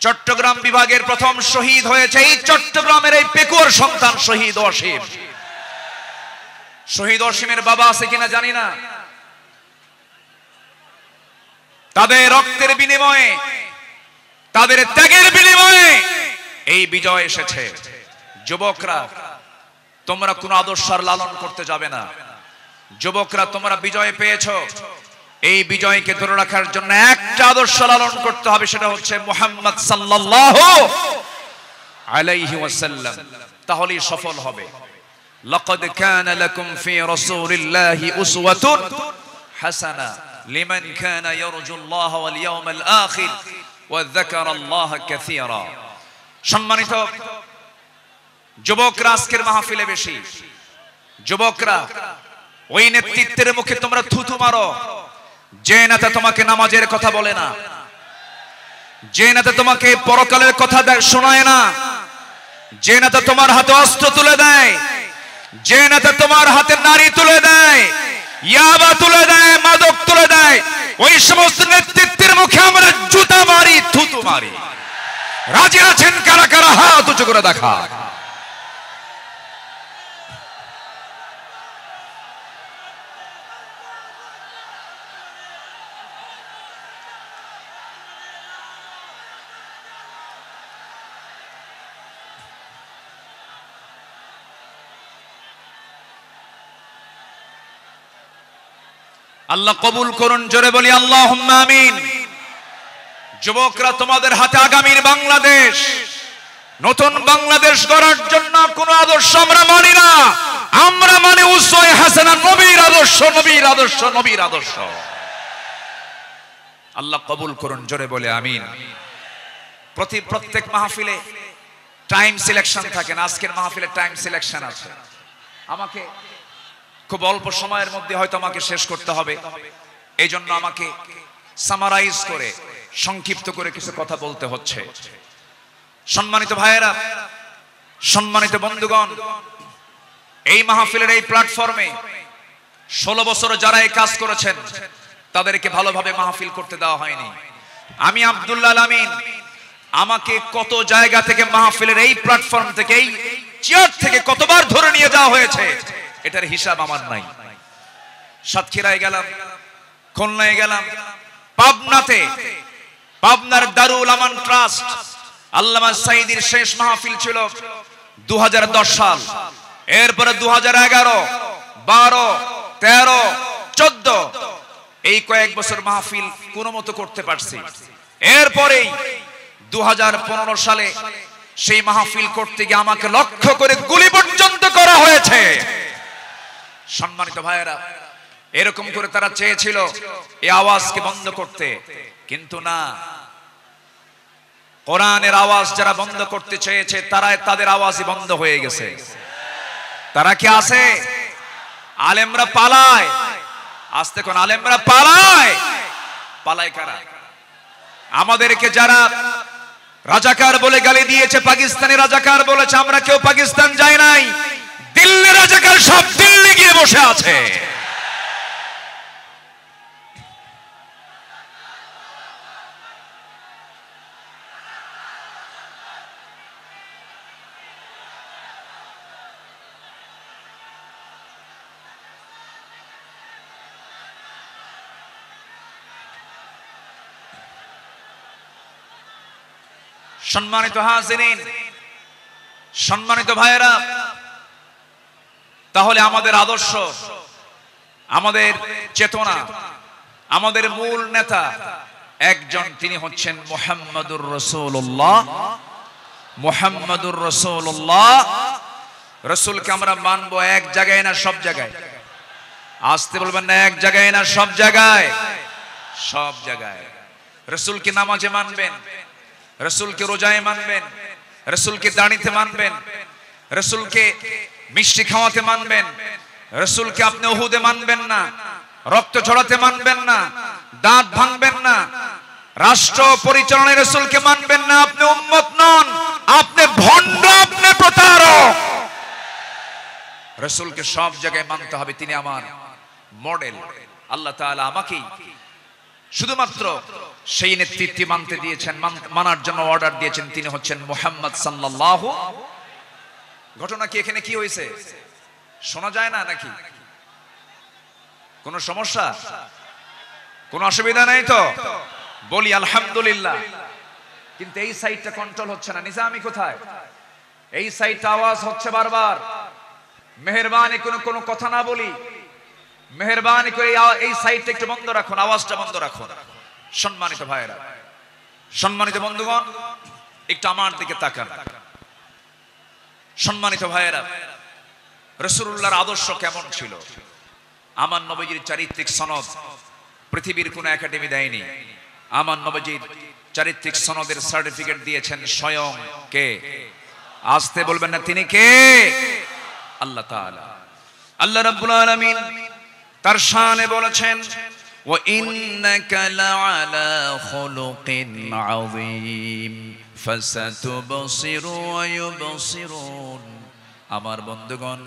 চট্টগ্রাম বিভাগের প্রথম শহীদ হয়েছে এই চট্টগ্রামের এই পেকুয়ার সন্তান শহীদ অসীম। শহীদ অসীমের বাবা আছে কিনা জানি না। তাদের রক্তের বিনিময়ে, তাদের ত্যাগের বিনিময়ে এই বিজয় এসেছে। যুবকরা, তোমরা কোন আদর্শ লালন করতে যাবে না। যুবকরা, তোমরা বিজয় পেয়েছো, এই বিজয়কে ধরে রাখার জন্য একটা আদর্শ লালন করতে হবে, সেটা হচ্ছে মুহাম্মদ সাল্লাল্লাহু আলাইহি ওয়াসাল্লাম। তাহলেই সফল হবে। লাকাদ কানা লাকুম ফি রাসূলিল্লাহি উসওয়াতুন হাসানাহ লিমান কানা ইয়ারজুল্লাহ ওয়াল ইয়াউমাল আখির ওয়া যাকারাল্লাহ কাসীরা। সম্মানিত যুবকরা, আজকের মাহফিলে বেশি যুবকরা, ওই নেতৃত্বের মুখে তোমরা থুতু মারো যে নেতা তোমাকে নামাজের কথা বলে না, যে নেতা তোমাকে পরকালের কথা শোনায় না, যে নেতা তোমার হাতে অস্ত্র তুলে দেয়, যে নেতা তোমার হাতে নারী তুলে দেয়, ইয়াবা তুলে দেয়, মাদক তুলে দেয়, ওই সমস্ত নেতৃত্বের মুখে আমরা জুতা মারি, থুতু মারি। রাজি আছেন কারা কারা? হাত উঁচু করে দেখা। আল্লাহ কবুল করুন, জোরে বলি আল্লাহুম্মা আমিন। যুবকরা, তোমাদের হাতে আগামীর বাংলাদেশ, নতুন বাংলাদেশ গড়ার জন্য কোন আদর্শ আমরা মানি না, আমরা মানি উসওয়ায়ে হাসানাহ, নবীর আদর্শ, নবীর আদর্শ, নবীর আদর্শ। আল্লাহ কবুল করুন, জোরে বলে আমিন। প্রত্যেক মাহফিলে টাইম সিলেকশন থাকে না, আজকের মাহফিলে টাইম সিলেকশন আছে। আমাকে খুব অল্প সময়ের মধ্যে হয়তো আমাকে শেষ করতে হবে, এই জন্য আমাকে সামারাইজ করে, সংক্ষিপ্ত করে কিছু কথা বলতে হচ্ছে। সম্মানিত ভাইয়েরা, সম্মানিত বন্ধুগণ, এই মাহফিলের এই প্ল্যাটফর্মে 16 বছর যারা এই কাজ করেছেন তাদেরকে ভালোভাবে মাহফিল করতে দেওয়া হয়নি। আমি আব্দুল্লাহ আল আমিন, আমাকে কত জায়গা থেকে মাহফিলের এই প্ল্যাটফর্ম থেকে, এই চেয়ার থেকে কতবার ধরে নিয়ে যাওয়া হয়েছে, এটার হিসাব আমার নাই। সাতক্ষীরায় গেলাম, খুলনায় গেলাম, পাবনাতে, পাবনার দারুল আমান ট্রাস্ট, আল্লামা সাঈদীর শেষ মাহফিল ছিল 2010 সাল। এরপরে 2011, 12, 13, 14 এই কয়েক বছর মাহফিল কোনো মতো করতে পারছি। এরপরেই 2015 সালে সেই মাহফিল করতে গিয়ে আমাকে লক্ষ্য করে গুলি পর্যন্ত করা হয়েছে। সম্মানিত ভাইয়েরা, এরকম করে তারা চেয়েছিল এই আওয়াজকে বন্ধ করতে, কিন্তু না, কোরআনের আওয়াজ যারা বন্ধ করতে চেয়েছে তাদের আওয়াজই বন্ধ হয়ে গেছে। তারা কি আছে? আলেমরা পালায়, আসতে কোন আলেমরা পালায়, পালায় কারা? আমাদেরকে যারা রাজাকার বলে গালি দিয়েছে, পাকিস্তানি রাজাকার বলেছে, আমরা কেউ পাকিস্তান যাই নাই। দিল্লি রাজাকার সব দিল্লি গিয়ে বসে আছে। সম্মানিত হাজিরিন, সম্মানিত ভাইয়েরা, তাহলে আমাদের আদর্শ, আমাদের চেতনা, আমাদের মূল নেতা একজন, তিনি হচ্ছেন মুহাম্মাদুর রাসূলুল্লাহ। মুহাম্মাদুর রাসূলুল্লাহ। রাসূলকে আমরা মানবো এক জায়গায় না সব জায়গায়? আসতে বলবেন না, এক জায়গায় না সব জায়গায়? সব জায়গায়। রাসূলকে নামাজে মানবেন, রাসূলকে রোজায় মানবেন, রাসূলকে দাড়িতে মানবেন, রাসূলকে মিষ্টি খাওয়াতে মানবেন, রাসূলকে আপনি উহুদে মানবেন না, রক্ত ঝরাতে মানবেন না, দাঁত ভাঙবেন না, রাষ্ট্র পরিচালনায় রাসূলকে মানবেন না। আপনি উম্মত নন, আপনি ভণ্ড, আপনি প্রতারক। রাসূলকে সব জায়গায় মানতে হবে, তিনি আমার মডেল। আল্লাহ তাআলা আমাকেই শুধুমাত্র সেই নেতৃত্ব মানতে দিয়েছেন, মানার জন্য অর্ডার দিয়েছেন, তিনি হচ্ছেন মুহাম্মদ সাল্লাল্লাহু। ঘটনা কি এখানে কি হয়েছে শোনা যায় না নাকি? কোনো সমস্যা, কোনো অসুবিধা নাই তো? বলি আলহামদুলিল্লাহ। কিন্তু এই সাইডটা কন্ট্রোল হচ্ছে না। নিজামি কোথায়? এই সাইডটা আওয়াজ হচ্ছে বারবার। মেহেরবানি কোনো কথা না বলি, মেহেরবানি করে এই সাইডটা একটু বন্ধ রাখুন, আওয়াজটা বন্ধ রাখুন। সম্মানিত ভাইয়েরা, সম্মানিত বন্ধুগণ, একটু আমার দিকে তাকান। সম্মানিত ভাইয়েরা, রাসূলুল্লাহর আদর্শ কেমন ছিল? আমার নবীজির চারিত্রিক সনদ পৃথিবীর কোন একাডেমি দেয়নি। আমার নবীজির চারিত্রিক সনদের সার্টিফিকেট দিয়েছেন স্বয়ং কে? আসতে বলবেন না, তিনি কে? আল্লাহ তাআলা। আল্লাহ রাব্বুল আলামিন তার শানে বলেছেন, ওয়া ইন্নাকা লাআলা খুলুকিন আযীম ফাসাতুবসিরু ওয়া ইউবসিরুন। আমার বন্ধুগণ,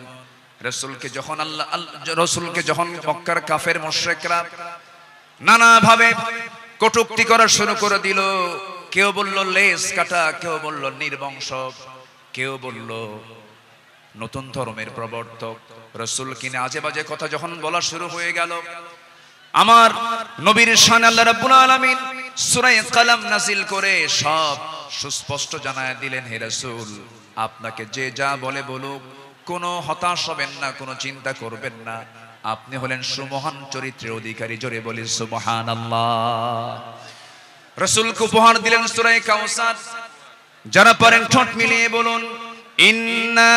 রাসূলকে যখন মক্কার কাফের মুশরিকরা নানা ভাবে কটূক্তি করা শুরু করে দিল, কেউ বলল লেজ কাটা, কেউ বলল নির্বংশ, কেউ বলল নতুন ধর্মের প্রবর্তক, রাসূল কিনে আজে বাজে কথা যখন বলা শুরু হয়ে গেল, আমার নবীর শানে আল্লাহ রাব্বুল আলামিন সূরা কালাম নাযিল করে সব সুস্পষ্ট জানায় দিলেন, হে রাসূল, আপনাকে যে যা বলে বলুক, কোনো হতাশ হবেন না, কোনো চিন্তা করবেন না, আপনি হলেন সুমহান চরিত্রের অধিকারী। জোরে বলি সুবহানাল্লাহ। রাসূলকে উপহার দিলেন সূরা কাউসার। যারা পারেন ঠোঁট মিলিয়ে বলুন, ইন্না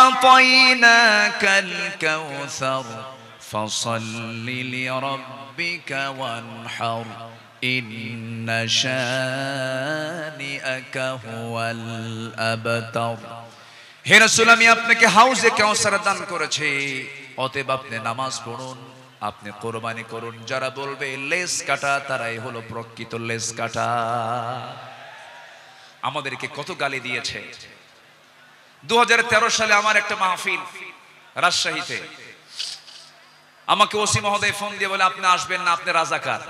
আ'তাইনাকাল কাউসার ফাসাল্লি লিরাব্বিকা ওয়ানহার ইন্না শানিআকা হুয়াল আবতার। হে রাসূল, আমি আপনাকে হাউজে কাউসার দান করেছি, অতএব আপনি নামাজ পড়ুন, আপনি কোরবানি করুন। যারা বলবে লেজ কাটা, তারাই হলো প্রকৃত লেজ কাটা। আমাদেরকে কত গালি দিয়েছে। 2013 সালে আমার একটা মাহফিল রাজশাহীতে, আমাকে ওসি মহোদয় ফোন দিয়ে বলে, আপনি আসবেন না, আপনি রাজাকার।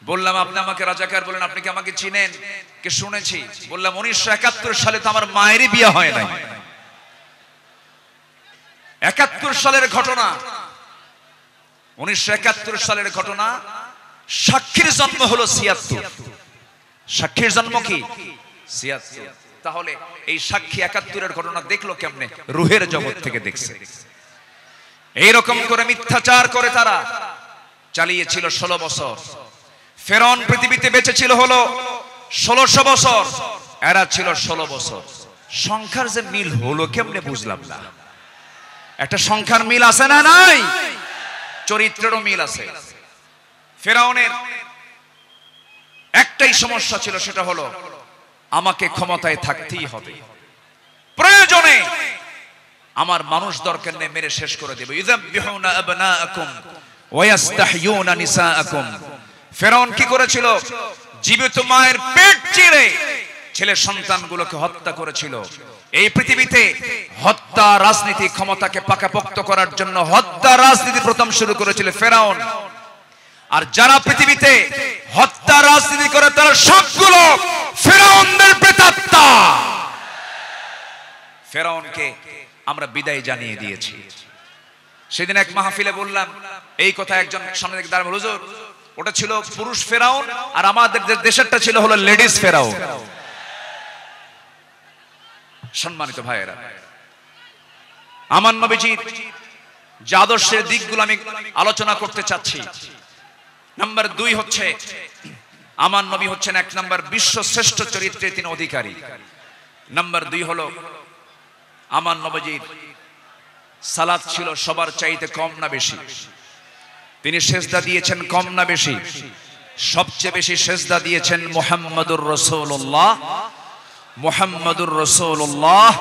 বললাম, আপনি আমাকে রাজাকার বলেন, আপনি কি আমাকে চিনেন? কে শুনেছি। বললাম, 1971 সালে তো আমার মায়েরই বিয়ে হয় নাই। 71 সালের ঘটনা, 1971 সালের ঘটনা। সাক্ষীর জন্ম হলো 76। সাক্ষীর জন্ম কি? 76। তাহলে এই সাক্ষী 71-এর ঘটনা দেখলো কেমনে? রুহের জগৎ থেকে দেখছে। এইরকম করে মিথ্যাচার করে তারা চালিয়েছিল 16 বছর। ফেরাউন পৃথিবীতে বেঁচে ছিল হলো 1600 বছর, এরা ছিল 16 বছর। সংখ্যার যে মিল হলো কেমনে বুঝলাম না। একটা সংখ্যার মিল আছে না নাই? চরিত্রেরও মিল আছে। ফেরাউনের একটাই সমস্যা ছিল, সেটা হলো আমাকে ক্ষমতায় থাকতেই হবে, প্রয়োজনে আমার মানুষ দরকার নেই, মেরে শেষ করে দেব। ইযাববিহুনা আবনাআকুম ওয়া ইস্তাহয়ুনা নিসাআকুম ফেরাউন কি করেছিল? জীবিত মায়ের পেট চিরে ছেলে সন্তানগুলোকে হত্যা করেছিল। এই পৃথিবীতে হত্যা রাজনীতি ক্ষমতাকে পাকাপোক্ত করার জন্য হত্যা রাজনীতি প্রথম শুরু করেছিল ফেরাউন। আর যারা পৃথিবীতে হত্যা রাজনীতি করে তারা সবগুলো ফেরাউনদের প্রেতাত্মা। ফেরাউনকে আমরা বিদায় জানিয়ে দিয়েছি। সেদিন এক মাহফিলে বললাম এই কথা, একজন সামনে থেকে দাঁড়ালো, হুজুর ওটা ছিল পুরুষ ফেরাউন আর আমাদের দেশেরটা ছিল হলো লেডিস ফেরাউন। সম্মানিত ভাইয়েরা, আমার নবীজির যে আদর্শের দিকগুলো আমি আলোচনা করতে চাচ্ছি, নাম্বার 2 হচ্ছে আমার নবী হচ্ছেন 1 নাম্বার বিশ্ব শ্রেষ্ঠ চরিত্রের তিনি অধিকারী। নাম্বার 2 হলো আমার নবীজির সালাত ছিল সবার চাইতে কম না বেশি? তিনি সেজদা দিয়েছেন কম না বেশি? সবচেয়ে বেশি সেজদা দিয়েছেন মুহাম্মদুর রাসূলুল্লাহ। মুহাম্মদুর রাসূলুল্লাহ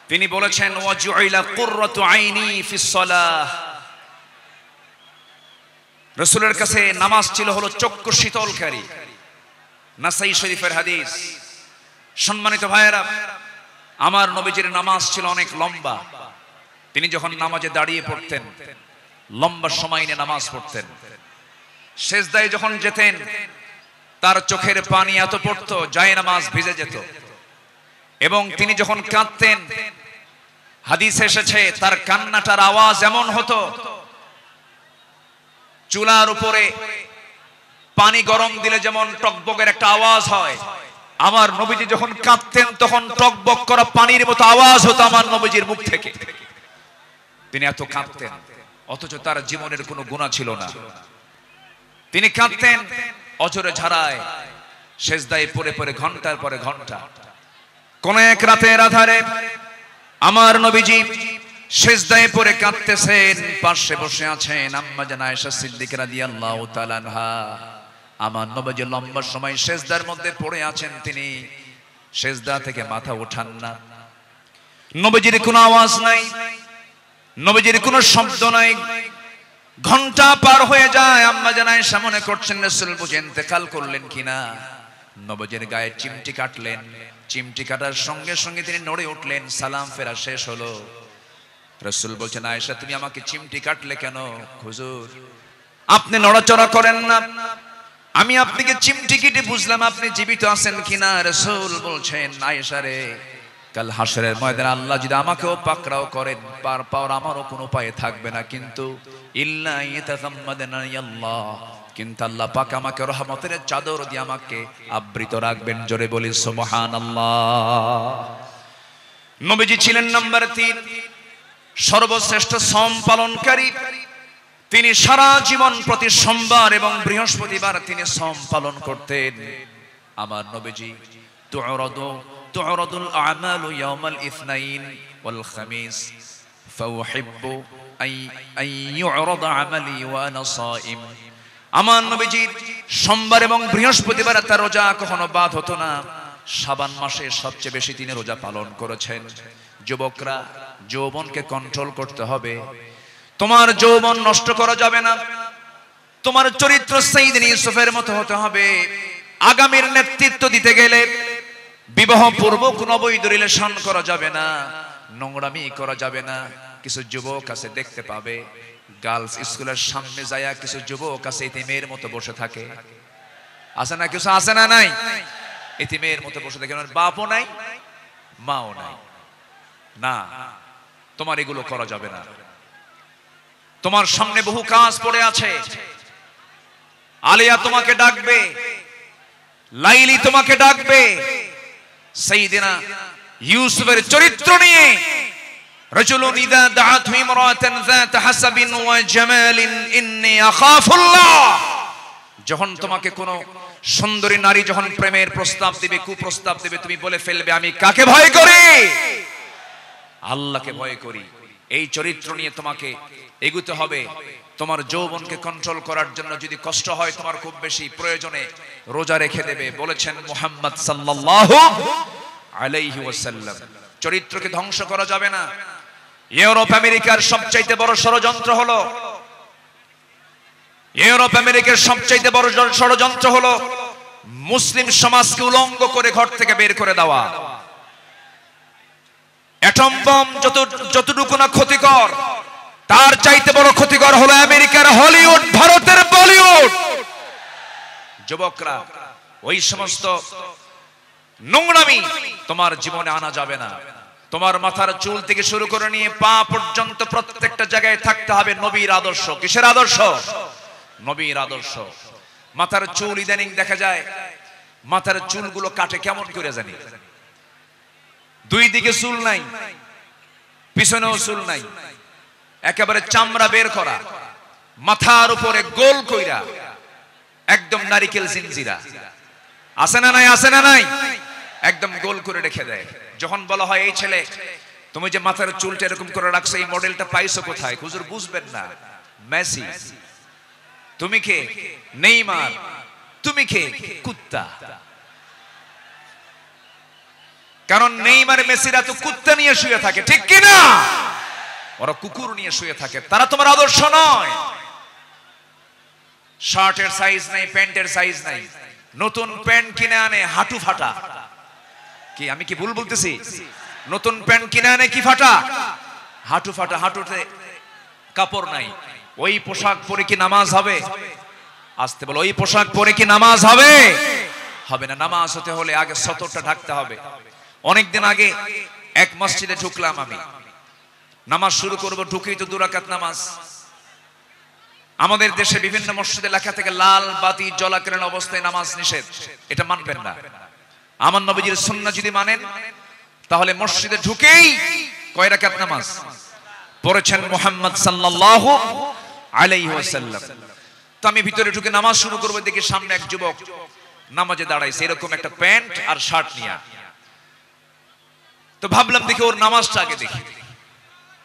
তিনি বলেছেন ওয়াজুইলা কুররাতু আইনি ফিস সালাহ। রাসূলের কাছে নামাজ ছিল হলো চক্ষু শীতলকারী। নাসাই শরীফের হাদিস। সম্মানিত ভাইয়েরা, আমার নবীজির নামাজ ছিল অনেক লম্বা। তিনি যখন নামাজে দাঁড়িয়ে পড়তেন লম্বা সময় নিয়ে নামাজ পড়তেন। সেজদায় যখন যেতেন তার চোখের পানি এত পড়তো যায় নামাজ ভিজে যেত। এবং তিনি যখন কাঁদতেন হাদিসে এসেছে তার কান্নাটার আওয়াজ এমন হতো চুলার উপরে পানি গরম দিলে যেমন টকবকের একটা আওয়াজ হয়, আমার নবীজি যখন কাঁদতেন তখন টকবক করা পানির মতো আওয়াজ হতো আমার নবীজির মুখ থেকে। তিনি এত কাঁদতেন, অথচ তার জীবনের কোনো গুনাহ ছিল না। তিনি কাঁদতেন অঝরে ঝাড়ায়, সেজদায় পড়ে পড়ে ঘন্টার পরে ঘন্টা। কোন এক রাতের আধারে আমার নবীজি সেজদায় পড়ে কাঁদতেছেন, পাশে বসে আছেন আম্মা জান আয়েশা সিদ্দিকা রাদিয়াল্লাহু তাআলা আনহা। আমার নবীজি লম্বা সময় সেজদার মধ্যে পড়ে আছেন, তিনি সেজদা থেকে মাথা ওঠান না। নবীজির কোনো আওয়াজ নাই, নবীজির কোনো শব্দ নাই। ঘন্টা পার হয়ে যায়, আম্মা জান আয়েশা মনে করছেন রাসূল বুঝি ইন্তেকাল করলেন কিনা। নবীজির গায়ে চিমটি কাটলেন, চিমটি কাটার সঙ্গে সঙ্গে তিনি নড়ে উঠলেন। সালাম ফেরা শেষ হলো, রাসূল বলছেন আয়েশা তুমি আমাকে চিমটি কাটলে কেন? হুজুর আপনি নড়াচড়া করেন না, আমি আপনাকে চিমটি কেটে বুঝলাম আপনি জীবিত আছেন কিনা। রাসূল বলছেন আয়েশা রে, কাল হাসরের ময়দানে আল্লাহ যদি আমাকেও পাকড়াও করেন পার পাওয়ার আমারও কোনো উপায় থাকবে না, কিন্তু ইল্লা ইয়াতাযাম্মাদানি আল্লাহ, কিন্তু আল্লাহ পাক আমাকে রহমতের চাদর দিয়ে আমাকে আবৃত রাখবেন। জোরে বলি সুবহানাল্লাহ। নবীজি ছিলেন নাম্বার 3 সর্বশ্রেষ্ঠ সম পালনকারী। তিনি সারা জীবন প্রতি সোমবার এবং বৃহস্পতিবার তিনি সম পালন করতেন। আমার নবীজি তু'রাদুল আমালু ইয়াউমাল ইসনাইন ওয়াল খামিস ফাউহিব্বু আন ইউ'রাদা আমালি ওয়া আনা সাইম। আমার নবীজি সোমবার এবং বৃহস্পতিবার তার রোজা কখনো বাদ হতো না। শাবান মাসে সবচেয়ে বেশি তিনি রোজা পালন করেছেন। যুবকরা যৌবনকে কন্ট্রোল করতে হবে। তোমার যৌবন নষ্ট করা যাবে না। তোমার চরিত্র সাইয়েদনা ইউসুফের মতো হতে হবে। আগামীর নেতৃত্ব দিতে গেলে বিবাহ পূর্ব কোনো অবৈধ রিলেশন করা যাবে না, নোংরামি করা যাবে না। কিছু যুবক আছে দেখতে পাবে গার্লস স্কুলের সামনে যায় কিছু যুবক আছে ইতিমের মতো বসে থাকে। আছে না? কিছু আছে না? নাই? ইতিমের মতো বসে থাকে, বাপও নাই মাও নাই। না, তোমার এগুলো করা যাবে না। তোমার সামনে বহু কাজ পড়ে আছে। আলিয়া তোমাকে ডাকবে, লাইলি তোমাকে ডাকবে। সাইয়েদনা ইউসুফের চরিত্র নিয়ে রাজুলুন ইযা দাআতহু ইমরাতান যাত হাসাবিন ওয়া জামালিন ইন্নী আখাফুল্লাহ। যখন তোমাকে কোনো সুন্দরী নারী যখন প্রেমের প্রস্তাব দিবে, কুপ্রস্তাব দিবে, তুমি বলে ফেলবে আমি কাকে ভয় করি? আল্লাহকে ভয় করি। এই চরিত্র নিয়ে তোমাকে এগুতে হবে। তোমার যৌবনকে কন্ট্রোল করার জন্য যদি কষ্ট হয় তোমার খুব বেশি, প্রয়োজনে রোজা রেখে দেবে। বলেছেন মুহাম্মদ সাল্লাল্লাহু আলাইহি ওয়াসাল্লাম, চরিত্রকে ধ্বংস করা যাবে না। ইউরোপ আমেরিকার সবচাইতে বড় ষড়যন্ত্র হলো ইউরোপ আমেরিকার সবচেয়ে বড় ষড়যন্ত্র হলো মুসলিম সমাজকে উলঙ্গ করে ঘর থেকে বের করে দেওয়া। অ্যাটম বম যতটুকু না ক্ষতিকর, তার চাইতে বড় ক্ষতিকর হলো আমেরিকার হলিউড, ভারতের বলিউড। যুবকরা, ওই সমস্ত নোংরামি তোমার জীবনে আনা যাবে না। তোমার মাথার চুল থেকে শুরু করে নিয়ে পা পর্যন্ত প্রত্যেকটা জায়গায় থাকতে হবে নবীর আদর্শ। কিসের আদর্শ? নবীর আদর্শ। মাথার চুল ইদানিং দেখা যায় মাথার চুলগুলো কাটে কেমন করে জানি, দুই দিকে চুল নাই, পিছনেও চুল নাই, একেবারে চামড়া বের করা, মাথার উপরে গোল কইরা একদম নারিকেল জিনজিরা। আছে না নাই? আছে না নাই? একদম গোল করে রেখে দেয়। যখন বলা হয় এই ছেলে তুমি যে মাথার চুলটা এরকম করে রাখছো, এই মডেলটা পাইছো কোথায়? হুজুর বুঝবেন না। মেসি। তুমি কে? নেইমার। তুমি কে? কুত্তা। কারণ নেইমার মেসিরা তো কুত্তা নিয়ে শুয়ে থাকে, ঠিক কি না? ওরা কুকুর নিয়ে শুয়ে থাকে। তারা তোমার আদর্শ নয়। শার্টের সাইজ নাই, প্যান্টের সাইজ নাই, নতুন প্যান্ট কিনে আনে হাঁটু ফাটা। কি আমি কি ভুল বলতেছি? নতুন প্যান্ট কিনে আনে কি ফাটা? হাঁটু ফাটা। হাঁটুতে কাপড় নাই। ওই পোশাক পরে কি নামাজ হবে? আসতে বলো, ওই পোশাক পরে কি নামাজ হবে? হবে না। নামাজ হতে হলে আগে সতরটা ঢাকতে হবে। অনেকদিন আগে এক মসজিদে ঢুকলাম আমি, নামাজ শুরু করব, ঢুকেই তো 2 রাকাত নামাজ। আমাদের দেশে বিভিন্ন মসজিদে লেখা থেকে লাল বাতি জ্বলাকালীন অবস্থায় নামাজ নিষেধ। এটা মানবেন না। আমার নবীজির সুন্নাহ যদি মানেন তাহলে মসজিদে ঢুকেই কয় রাকাত নামাজ পড়েছেন মুহাম্মদ সাল্লাল্লাহু আলাইহি ওয়াসাল্লাম। তো আমি ভিতরে ঢুকে নামাজ শুরু করব, দেখি সামনে এক যুবক নামাজে দাঁড়াইছে, এরকম একটা প্যান্ট আর শার্ট নিয়ে। তো ভাবলাম দেখি ওর নামাজটা আগে দেখি।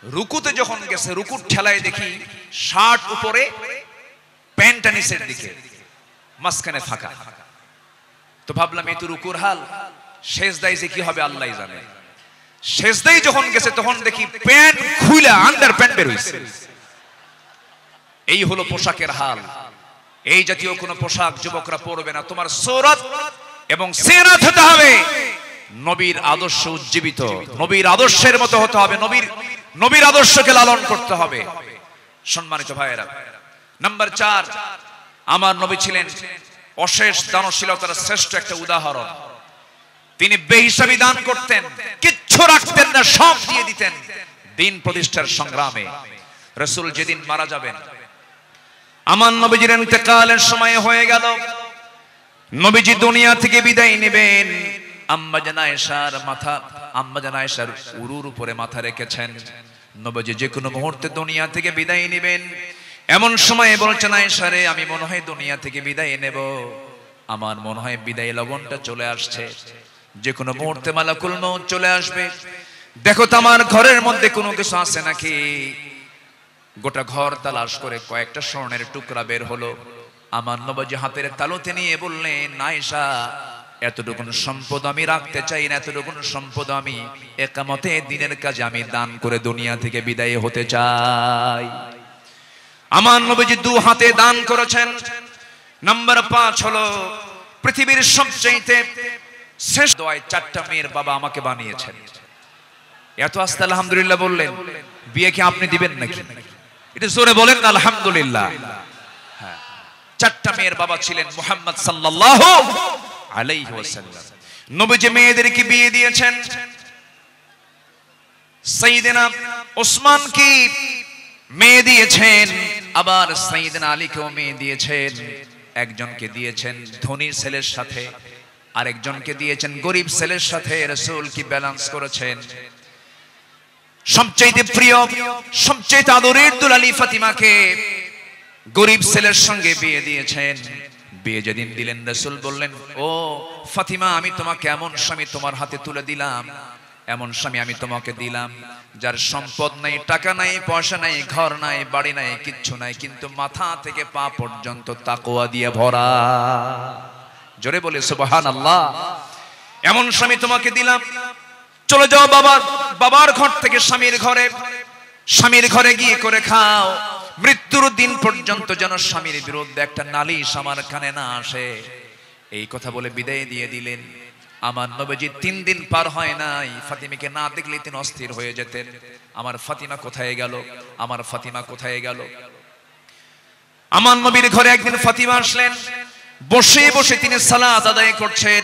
রুকুতে যখন গেছে, রুকুর ঠেলায় দেখি শার্ট উপরে, প্যান্টটা নিচের দিকে, মাঝখানে ফাঁকা। তো ভাবলাম এই তো রুকুর হাল, সেজদায় যে কি হবে আল্লাহই জানে। সেজদায় যখন গেছে তখন দেখি প্যান্ট খুলে আন্ডার প্যান্ট বের হইছে। এই হলো পোশাকের হাল। এই জাতীয় কোনো পোশাক যুবকরা পরবে না। তোমার সূরত এবং সিরাত হতে হবে নবীর আদর্শ উজ্জীবিত, নবীর আদর্শের মতো হতে হবে, নবীর আদর্শকে লালন করতে হবে। সম্মানিত ভাইয়েরা, নাম্বার 4, আমার নবী ছিলেন অশেষ দানশীলতার শ্রেষ্ঠ একটা উদাহরণ। তিনি বেহিসাবি দান করতেন, কিচ্ছু রাখতেন না, সব দিয়ে দিতেন দিন প্রতিষ্ঠার সংগ্রামে। রাসূল যেদিন মারা যাবেন, আমার নবীজির ইন্তেকালের সময় হয়ে গেল, নবীজি দুনিয়া থেকে বিদায় নেবেন। আম্মা জান আয়েশার উরুর উপরে মাথা রেখেছেন। নবীজি যে কোনো মুহূর্তে দুনিয়া থেকে বিদায় নেবেন। এমন সময় বলছেন, আয়েশা রে, আমি মনে হয় দুনিয়া থেকে বিদায় নেব, আমার মনে হয় বিদায় লগনটা চলে আসছে, যে কোনো মুহূর্তে মালাকুল মউত চলে আসবে। দেখো তো আমার ঘরের মধ্যে কোনো কিছু আছে নাকি। গোটা ঘর তালাশ করে কয়েকটা স্বর্ণের টুকরা বের হলো। আমার নবীজি হাতের তালুতে নিয়ে বললেন, আয়েশা, এতটুকুন সম্পদ আমি রাখতে চাই না, এতটুকুন সম্পদ আমি একামতে দিনের কাজে আমি দান করে দুনিয়া থেকে বিদায় হতে চাই। আমার নবীজি 2 হাতে দান করেছেন। নাম্বার 5 হলো পৃথিবীর সবচেয়ে শ্রেষ্ঠ দোয়া, 4টা মেয়ের বাবা আমাকে বানিয়েছেন। এত আস্তে আলহামদুলিল্লাহ বললেন, বিয়ে কি আপনি দিবেন নাকি? এটা জোরে বলেন না আলহামদুলিল্লাহ। হ্যাঁ, 4টা মেয়ের বাবা ছিলেন মুহাম্মদ সাল্লাল্লাহু আলাইহি ওয়াসাল্লাম। নবীজি মেয়েদেরকে বিয়ে দিয়েছেন। সাইয়েদনা ওসমান কি মেয়ে দিয়েছেন, আবার সাইয়েদনা আলীকেও মেয়ে দিয়েছেন। একজনকে দিয়েছেন ধনীর ছেলের সাথে, আরেকজনকে দিয়েছেন গরিব ছেলের সাথে। রাসূল কি ব্যালেন্স করেছেন। সবচেয়ে প্রিয়, সবচেয়ে আদরের দুলালি ফাতিমাকে গরিব ছেলের সঙ্গে বিয়ে দিয়েছেন। বিয়ে যেদিন দিলেন, রাসূল বললেন, ও ফাতিমা, আমি তোমাকে এমন স্বামী তোমার হাতে তুলে দিলাম, এমন স্বামী আমি তোমাকে দিলাম, যার সম্পদ নাই, টাকা নাই, পয়সা নাই, ঘর নাই, বাড়ি নাই, কিচ্ছু নাই, কিন্তু মাথা থেকে পা পর্যন্ত তাকওয়া দিয়ে ভরা। জোরে বলে সুবহানাল্লাহ। এমন স্বামী তোমাকে দিলাম। চলে যাও বাবার ঘর থেকে স্বামীর ঘরে গিয়ে করে খাও, মৃত্যুর দিন পর্যন্ত যেন স্বামীর বিরুদ্ধে একটা নালিশ আমার কানে না আসে। এই কথা বলে বিদায় দিয়ে দিলেন। আমার নবীজি 3 দিন পার হয় নাই, ফাতিমাকে না দেখলে তিনি অস্থির হয়ে যেতেন। আমার ফাতিমা কোথায় গেল, আমার ফাতিমা কোথায় গেল। আমার নবীর ঘরে একদিন ফাতিমা আসলেন, বসে বসে তিনি সালাত আদায় করছেন।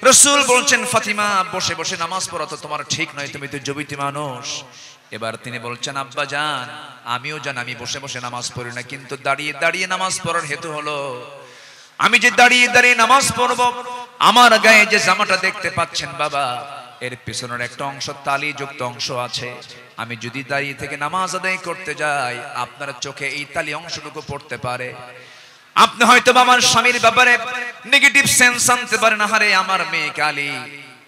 রাসূল বলছেন, ফাতিমা বসে বসে নামাজ পড়া তো তোমার ঠিক নয়, তুমি তো যুবতী মানুষ। এবার তিনি বলছেন, আব্বা জান আমিও জান আমি বসে বসে নামাজ পড়ি না, কিন্তু দাঁড়িয়ে দাঁড়িয়ে নামাজ পড়ার হেতু হলো আমি যে দাঁড়িয়ে দাঁড়িয়ে নামাজ পড়ব, আমার গায়ে যে জামাটা দেখতে পাচ্ছেন বাবা, এর পিছনের একটা অংশ তালিযুক্ত অংশ আছে। আমি যদি দাঁড়িয়ে থেকে নামাজ আদায় করতে যাই, আপনার চোখে এই তালি অংশটুকু পড়তে পারে। আপনি হয়তো আমার স্বামীর ব্যাপারে নেগেটিভ সেন্স আনতে পারেন, আরে আমার মেয়ে কালী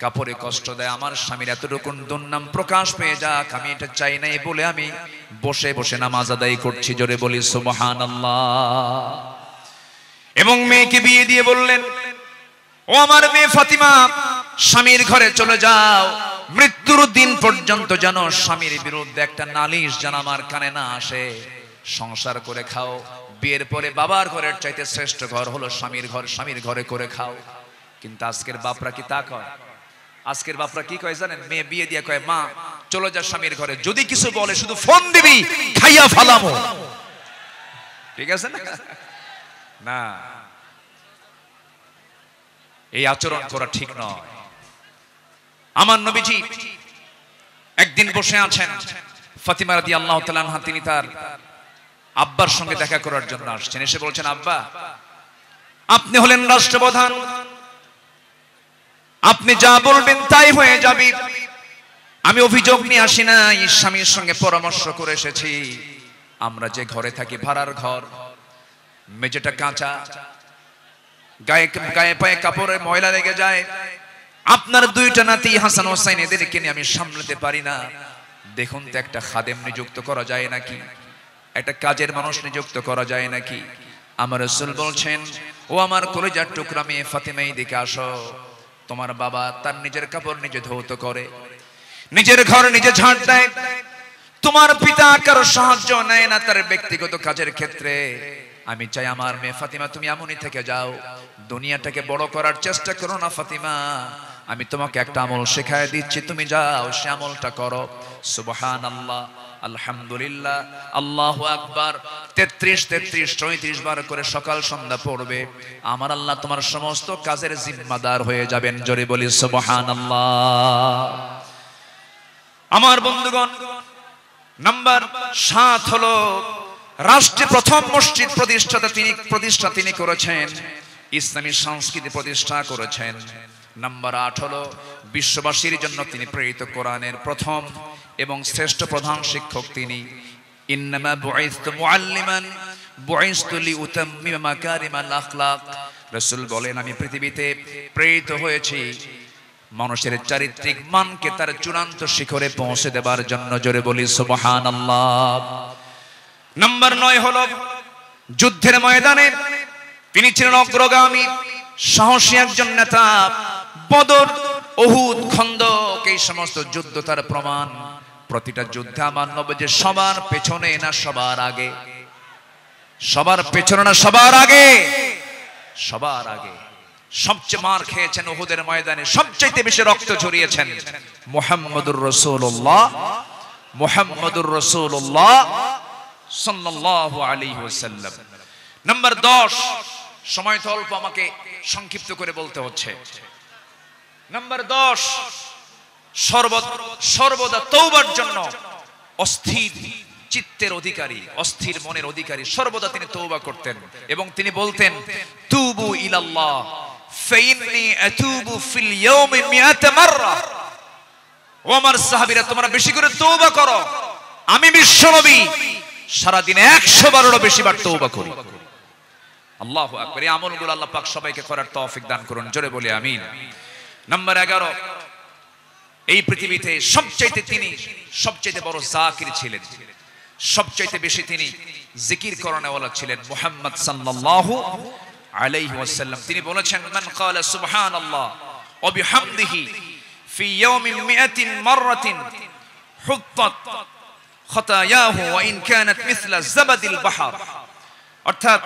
কাপড়ে কষ্ট দেয়, আমার স্বামীর এতটুকু দুর্নাম প্রকাশ পেয়ে যাক, আমি এটা চাই নাই বলে আমি বসে বসে নামাজ আদায় করছি। জোরে বলি সুবহানাল্লাহ। এবং মেয়েকে বিয়ে দিয়ে বললেন, ও আমার মেয়ে ফাতিমা, স্বামীর ঘরে চলে যাও, মৃত্যুর দিন পর্যন্ত যেন স্বামীর বিরুদ্ধে একটা নালিশ যেন আমার কানে না আসে। সংসার করে খাও, বিয়ের পরে বাবার ঘরের চাইতে শ্রেষ্ঠ ঘর হলো স্বামীর ঘর, স্বামীর ঘরে করে খাও। কিন্তু আজকের বাপরা কি তা কয়? আজকের বাপরা কি কয় জানেন? মেয়ে বিয়ে দিয়ে কয়, মা চলো যা স্বামীর ঘরে, যদি কিছু বলে শুধু ফোন দিবি, খাইয়া ফালামো। ঠিক আছে না? না, এই আচরণ করা ঠিক নয়। আমার নবীজি একদিন বসে আছেন, ফাতিমা রাদিয়াল্লাহু তাআলা আনহা তিনি তার আব্বার সঙ্গে দেখা করার জন্য আসছেন। এসে বলছেন, আব্বা আপনি হলেন রাষ্ট্রপ্রধান, আপনি যা বলবেন তাই হয়ে যাবে। আমি অভিযোগ নিয়ে আসি না, স্বামীর সঙ্গে পরামর্শ করে এসেছি। আমরা যে ঘরে থাকি ভাড়ার ঘর, মেঝেটা কাঁচা, গায়ে পায়ে কাপড়ে ময়লা লেগে যায়। আপনার 2টা নাতি হাসান হোসেন, এদেরকে নিয়ে আমি সামলাতে পারি না। দেখুন তো একটা খাদেম নিযুক্ত করা যায় নাকি, একটা কাজের মানুষ নিযুক্ত করা যায় নাকি? আমার রাসূল বলছেন, ও আমার কলিজার টুকরা মেয়ে ফাতিমা, এদিকে আসো। তোমার বাবা তার নিজের কাপড় নিজে ধৌত করে, নিজের ঘর নিজে ঝাড় দেয়। তোমার পিতা কারো সাহায্য নেয় না তার ব্যক্তিগত কাজের ক্ষেত্রে। আমি চাই আমার মেয়ে ফাতিমা তুমি এমনই থেকে যাও, দুনিয়াটাকে বড় করার চেষ্টা করো না ফাতিমা। আমি তোমাকে একটা আমল শেখায় দিচ্ছি, তুমি যাও সে আমলটা করো। সুবহানাল্লাহ, আলহামদুলিল্লাহ, আল্লাহু আকবার 33 34 বার করে সকাল সন্ধ্যা পড়বে। আমার আল্লাহ তোমার সমস্ত কাজের জিম্মাদার হয়ে যাবেন। জোরে বলি সুবহানাল্লাহ। আমার বন্ধুগণ, নাম্বার 7 হলো রাষ্ট্রে প্রথম মসজিদ প্রতিষ্ঠা তিনি করেছেন, ইসলামী সংস্কৃতি প্রতিষ্ঠা করেছেন। নাম্বার 8 হলো বিশ্ববাসীর জন্য তিনি প্রেরিত কোরআনের প্রথম এবং শ্রেষ্ঠ প্রধান শিক্ষক তিনি। ইন্নামা বুইসতু মুআল্লিমান বুইসতু লিউতাম্মিমা মাকারিমাল আখলাক। রাসূল বলেন, আমি পৃথিবীতে প্রেরিত হয়েছি মানুষের চারিত্রিক মানকে তার চূড়ান্ত শিখরে পৌঁছে দেবার জন্য। জোরে বলি সুবহানাল্লাহ। নাম্বার 9 হলো যুদ্ধের ময়দানে তিনি ছিলেন অগ্রগামী, সাহসী একজন নেতা। বদর, উহুদ, খন্দক এই সমস্ত যুদ্ধ তার প্রমাণ। প্রতিটা যুদ্ধে আমার নবী যে সবার পেছনে না সবার আগে, সবার পেছনে না সবার আগে, সবার আগে। সবচেয়ে মার খেয়েছেন উহুদের ময়দানে, সবচাইতে বেশি রক্ত ঝরিয়েছেন মুহাম্মদুর রাসূলুল্লাহ, মুহাম্মদুর রাসূলুল্লাহ সাল্লাল্লাহু আলাইহি ওয়াসাল্লাম। নাম্বার 10, সময় তো অল্প, আমাকে সংক্ষিপ্ত করে বলতে হচ্ছে। নাম্বার 10, সর্বদা তওবার জন্য অস্থির চিত্তের অধিকারী, অস্থির মনের অধিকারী। সর্বদা তিনি তওবা করতেন এবং তিনি বলতেন, তুবু ইলাল্লাহ ফাইন্নী আতুবু ফিল ইয়াউমি 100 মাররা। ও আমার সাহাবীরা, তোমরা বেশি করে তওবা করো, আমি বিশ্বনবী সারা দিনে 100 বারেরও বেশি বার তওবা করি। আল্লাহু আকবার। এই আমলগুলো আল্লাহ পাক সবাইকে করার তৌফিক দান করুন। জোরে বলি আমিন। নাম্বার 11, এই পৃথিবীতে তিনি সবচাইতে বড় জাকির ছিলেন, সবচাইতে বেশি তিনি জিকির করানেওয়ালা ছিলেন মুহাম্মদ সাল্লাল্লাহু আলাইহি ওয়াসাল্লাম। তিনি বলেছেন, মান ক্বালা সুবহানাল্লাহ ওয়া বিহামদিহি ফি ইয়াউমিন 100 মাররাতিন হুত্তাত খতায়াহু ওয়া ইন কানাত মিসলা যাবাদিল বাহর। অর্থাৎ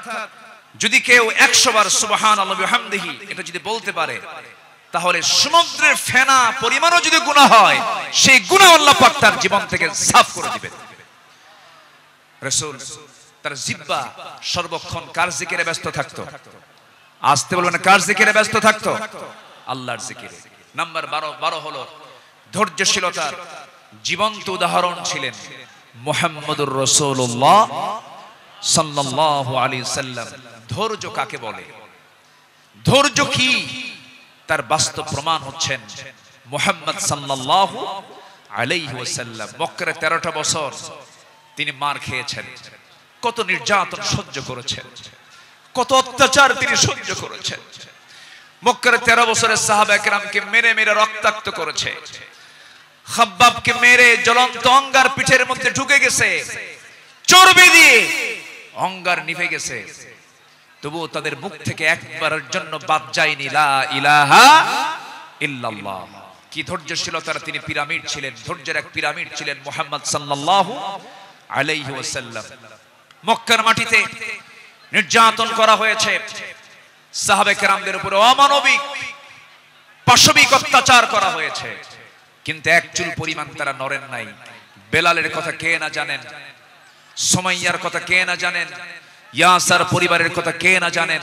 যদি কেউ 100 বার সুবহানাল্লাহি ওয়া বিহামদিহি এটা যদি বলতে পারে, তাহলে সমুদ্রের ফেনা পরিমাণও যদি গুনাহ হয়, সেই গুনাহ আল্লাহ পাক তার জীবন থেকে সাফ করে দিবেন। রাসূল তার জিহ্বা সর্বক্ষণ কার জিকিরে ব্যস্ত থাকতো? আসতে বলবেন, কার জিকিরে ব্যস্ত থাকতো? আল্লাহর জিকিরে। নাম্বার 12 হলো ধৈর্যশীলতার জীবন্ত উদাহরণ ছিলেন মুহাম্মদুর রাসূলুল্লাহ সাল্লাল্লাহু আলাইহি সাল্লাম। ধৈর্য কাকে বলে, ধৈর্য কি, তার বাস্তব প্রমাণ হচ্ছেন মুহাম্মদ সাল্লাল্লাহু আলাইহি ওয়াসাল্লাম। মক্কায় 13টা বছর তিনি মার খেয়েছেন, কত নির্যাতন সহ্য করেছেন, কত অত্যাচার তিনি সহ্য করেছেন। মক্কার 13 বছরের সাহাবা কেরামকে মেরে মেরে রক্তাক্ত করেছে। খাব্বাবকে মেরে জ্বলন্ত অঙ্গার পিঠের মধ্যে ঢুকে গেছে, চর্বি দিয়ে অঙ্গার নিভে গেছে, তবুও তাদের মুখ থেকে একবারের জন্য বাদ যায়নি লা ইলাহা ইল্লাল্লাহ। কি ধৈর্যশীলতার তিনি পিরামিড ছিলেন, ধৈর্যের এক পিরামিড ছিলেন মুহাম্মদ সাল্লাল্লাহু আলাইহি ওয়াসাল্লাম। মক্কার মাটিতে নির্যাতন করা হয়েছে, সাহাবে কেরামদের উপরে অমানবিক পাশবিক অত্যাচার করা হয়েছে, কিন্তু এক চুল পরিমাণ তারা নড়েন নাই। বেলালের কথা কে না জানেন, সুমাইয়ার কথা কে না জানেন, ইয়াসার পরিবারের কথা কে না জানেন।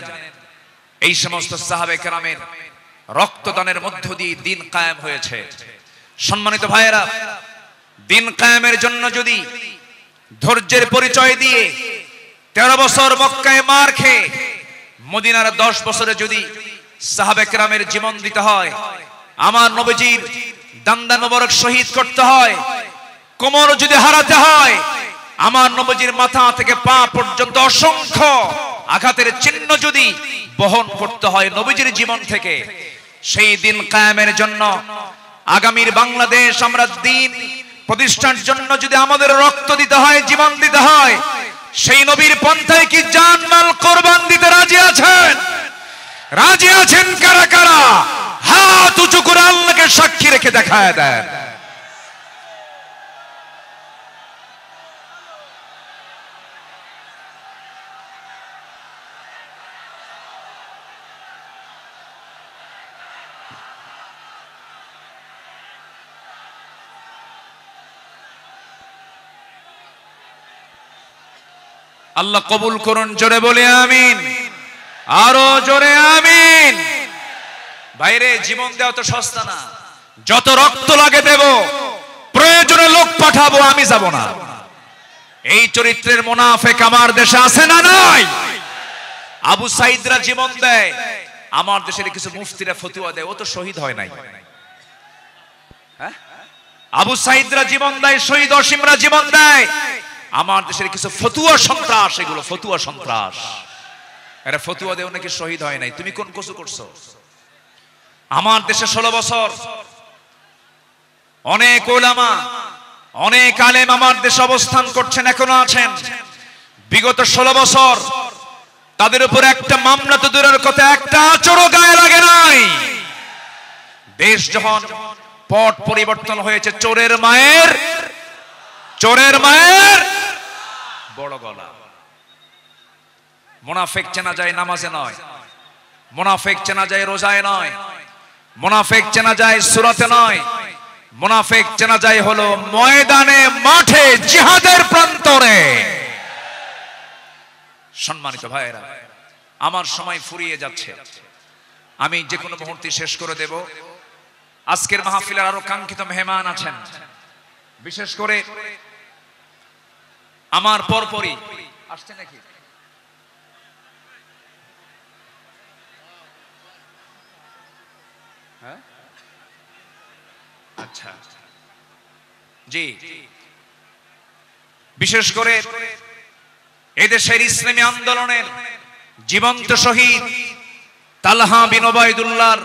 এই সমস্ত সাহাবে কেরামের রক্তদানের মধ্য দিয়ে দিন কায়েম হয়েছে। সম্মানিত ভাইয়েরা, দিন কায়েমের জন্য যদি ধৈর্যের পরিচয় দিয়ে 13 বছর মক্কায় মার খেয়ে মদিনার 10 বছরে যদি সাহাবে কেরামের জীবন দিতে হয়, আমার নবীজির দান্দা মোবারক শহীদ করতে হয়, কোমর যদি হারাতে হয়, আমার নবীজির মাথা থেকে পা পর্যন্ত অসংখ্য আঘাতের চিহ্ন যদি বহন করতে হয় নবীজির জীবন থেকে, সেই দিন কায়েমের জন্য আগামীর বাংলাদেশ আমরা দিন প্রতিষ্ঠার জন্য যদি আমাদের রক্ত দিতে হয়, জীবন দিতে হয়, সেই নবীর পন্থায় কি জান মাল কোরবান দিতে রাজি আছেন? রাজি আছেন কারা কারা? হাত উঁচু করে আল্লাহকে সাক্ষী রেখে দেখায় দেন। আল্লাহ কবুল করুন, জোরে বলে আমিন, আরো জোরে আমিন। ভাইরে, জীবন দেওয়া তো সস্তা না, যত রক্ত লাগে দেব, প্রয়োজনে লোক পাঠাবো, আমি যাব না। এই চরিত্রের মুনাফিক আমার দেশে আছে না নাই? আবু সাইদরা জীবন দেয়, আমার দেশের কিছু মুফতিরা ফতোয়া দেয়, ও তো শহীদ হয় নাই। আবু সাইদরা জীবন দেয়, শহীদ অসীমরা জীবন দেয়, আমার দেশের কিছু ফতুয়া সন্ত্রাস, এগুলো ফতুয়া সন্ত্রাস, এরা ফতুয়া দেও নাকি শহীদ হয় নাই। তুমি কোন কসু করছো? আমার দেশে 16 বছর অনেক ওলামা, অনেক আলেম আমার দেশে অবস্থান করছেন, এখনো আছেন। বিগত 16 বছর তাদের উপর একটা মামলা তো দূরের কথা, একটা আচরও গায়ে লাগে নাই। দেশ যখন পট পরিবর্তন হয়েছে, চোরের মায়ের বড় গলা। মুনাফিক চেনা যায় নামাজে নয়, মুনাফিক চেনা যায় রোজায় নয়, মুনাফিক চেনা যায় সূরাতে নয়, মুনাফিক চেনা যায় হলো ময়দানে, মাঠে, জিহাদের প্রান্তরে। সম্মানিত ভাইয়েরা, আমার সময় ফুরিয়ে যাচ্ছে, আমি যে কোনো মুহূর্তে শেষ করে দেব। আজকের মাহফিলের আরো কাঙ্ক্ষিত মেহমান আছেন, বিশেষ করে আমার পরপরই আসছে নাকি? হ্যাঁ, আচ্ছা জি। বিশেষ করে এদেশের ইসলামী আন্দোলনের জীবন্ত শহীদ তালহা বিন ওবায়দুল্লাহর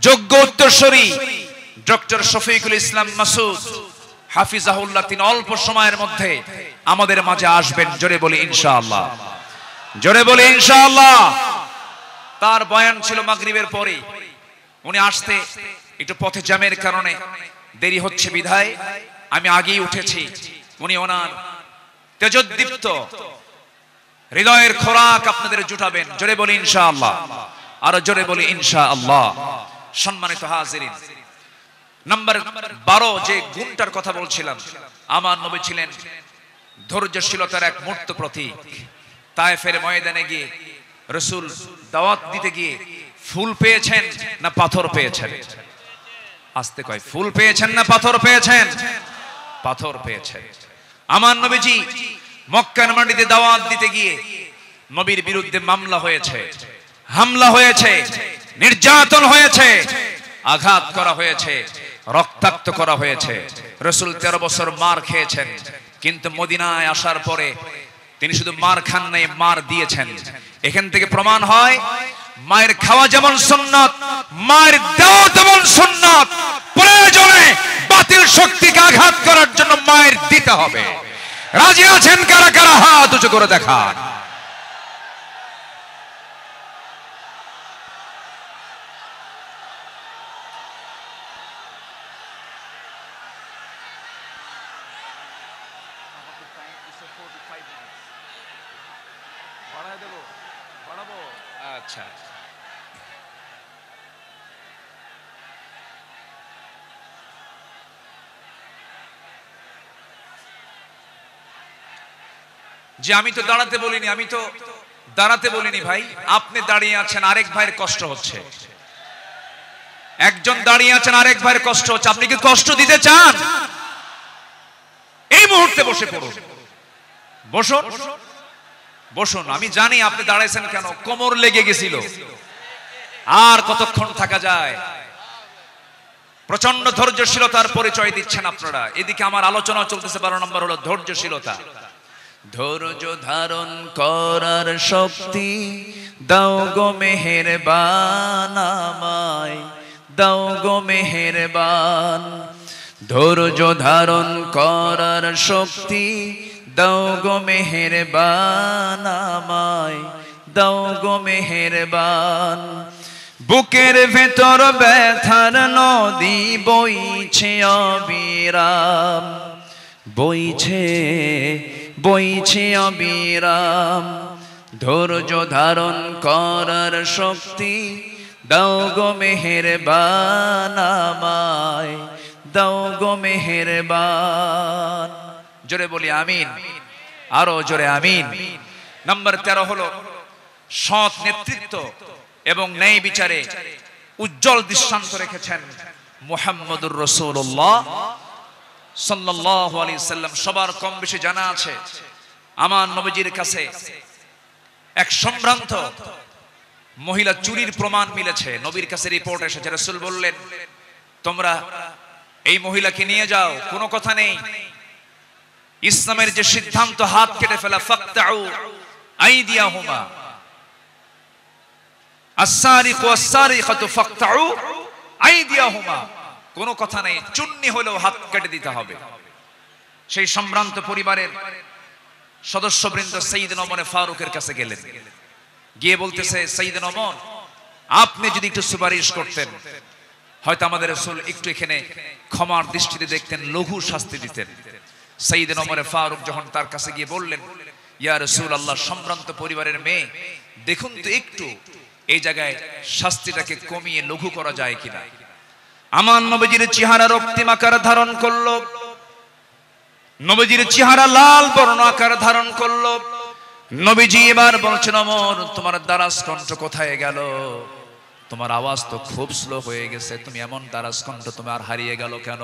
যোগ্য উত্তরসূরি ডক্টর শফিকুল ইসলাম মাসুদ হাফিজাহুল্লাহ, তিনি অল্প সময়ের মধ্যে আমাদের মাঝে আসবেন। জোরে বলি ইনশাআল্লাহ, জোরে বলি ইনশাআল্লাহ। তার বয়ান ছিল মাগরিবের পরে, উনি আসতে একটু পথে জ্যামের কারণে দেরি হচ্ছে বিধায় আমি আগেই উঠেছি। উনি ওনার তেজোদ্দীপ্ত হৃদয়ের খোরাক আপনাদের জুটাবেন। জোরে বলি ইনশাআল্লাহ, আরো জোরে বলি ইনশাআল্লাহ। সম্মানিত হাজিরিন, নাম্বার 12 যে গুণটার কথা বলছিলাম, আমার নবী ছিলেন ধৈর্যশীলতার এক মূর্ত প্রতীক। তায়েফের ময়দানে গিয়ে রাসূল দাওয়াত দিতে গিয়ে ফুল পেয়েছেন না পাথর পেয়েছেন? আস্তে কয়, ফুল পেয়েছেন না পাথর পেয়েছেন? পাথর পেয়েছেন। আমার নবীজি মক্কার মাটিতে দাওয়াত দিতে গিয়ে নবীর বিরুদ্ধে মামলা হয়েছে, হামলা হয়েছে, নির্যাতন হয়েছে, আঘাত করা হয়েছে, রক্তাক্ত করা হয়েছে। রাসূল 13 বছর মার খেয়েছেন, কিন্তু মদিনায় আসার পরে তিনি শুধু মার খান নাই, মার দিয়েছেন। এখান থেকে প্রমাণ হয় মায়ের খাওয়া যেমন সুন্নাত, মায়ের দেওয়া তেমন সুন্নাত। প্রয়োজনে বাতিল শক্তিকে আঘাত করার জন্য মায়ের দিতে হবে। রাজি আছেন কারা কারা? হাত উঁচু করে দেখান। আচ্ছা, যে আমি তো দাঁড়াতে বলিনি, আমি তো দাঁড়াতে বলিনি ভাই। আপনি দাঁড়িয়ে আছেন, আরেক ভাইয়ের কষ্ট হচ্ছে। একজন দাঁড়িয়ে আছেন, আরেক ভাইয়ের কষ্ট হচ্ছে। আপনি কি কষ্ট দিতে চান? এই মুহূর্তে বসে পড়ুন, বসুন, বসুন। আমি জানি আপনি দাঁড়াইছেন কেন, কোমর লেগে গেছিল। আর কতক্ষণ থাকা যায়? প্রচন্ড ধৈর্যশীলতার পরিচয় দিচ্ছেন আপনারা। এদিকে আমার আলোচনা চলতেছে, 12 নম্বর হলো ধৈর্যশীলতা। ধৈর্য ধারণ করার শক্তি দাও গো মেহেরবান আমায়, দাও গো মেহেরবান। ধৈর্য ধারণ করার শক্তি দাও গো মেহেরবান আমায়, দাও গো মেহেরবান। বুকের ভেতর ব্যথার নদী বইছে অবিরাম, বইছে বইছে অবিরাম। ধৈর্য ধারণ করার শক্তি দাও গো মেহেরবান আমায়, দাও গো মেহেরবান। জোরে বলি আমিন, আরো জোরে আমিন। নাম্বার 13 হলো সৎ নেতৃত্ব এবং ন্যায় বিচারে উজ্জ্বল দৃষ্টান্ত রেখেছেন মুহাম্মদুর রাসূলুল্লাহ সাল্লাল্লাহু আলাইহি সাল্লাম। সবার কম বেশি জানা আছে, আমার নবীজির কাছে এক সম্ভ্রান্ত মহিলা চুরির প্রমাণ মিলেছে। নবীর কাছে রিপোর্ট এসেছে। রাসূল বললেন, তোমরা এই মহিলাকে নিয়ে যাও, কোনো কথা নেই। ইসলামের যে সিদ্ধান্ত, হাত কেটে ফেলা, ফাকতাউ আইদিয়াহুমা, আস-সারিকু ওয়াস-সারিকাতু ফাকতাউ আইদিয়াহুমা, কোনো কথা নেই, চুন্নি হলেও হাত কেটে দিতে হবে। সেই সম্ভ্রান্ত পরিবারের সদস্যবৃন্দ সাইয়েদনা ওমর ফারুকের কাছে গেলেন, গিয়ে বলতেছে, সাইয়েদনা ওমর, আপনি যদি একটু সুপারিশ করতেন, হয়তো আমাদের রাসূল একটু এখানে ক্ষমার দৃষ্টিতে দেখতেন, লঘু শাস্তি দিতেন। সাইয়েদনা ওমর ফারুক যখন তার কাছে গিয়ে বললেন, ইয়া রাসূলুল্লাহ, সম্ভ্রান্ত পরিবারের মেয়ে, দেখুন তো একটু এই জায়গায় শাস্তিটাকে কমিয়ে লঘু করা যায় কিনা। আমার নবীজির চেহারা রক্তিম আকার ধারণ করলো, নবীজির চেহারা লাল বর্ণ আকার ধারণ করলো। নবীজি এবার বলছেন, ওমর, তোমার দারাজ কণ্ঠ কোথায় গেল? তোমার আওয়াজ তো খুব স্লো হয়ে গেছে, তুমি এমন দারাজ কণ্ঠ তোমার হারিয়ে গেল কেন?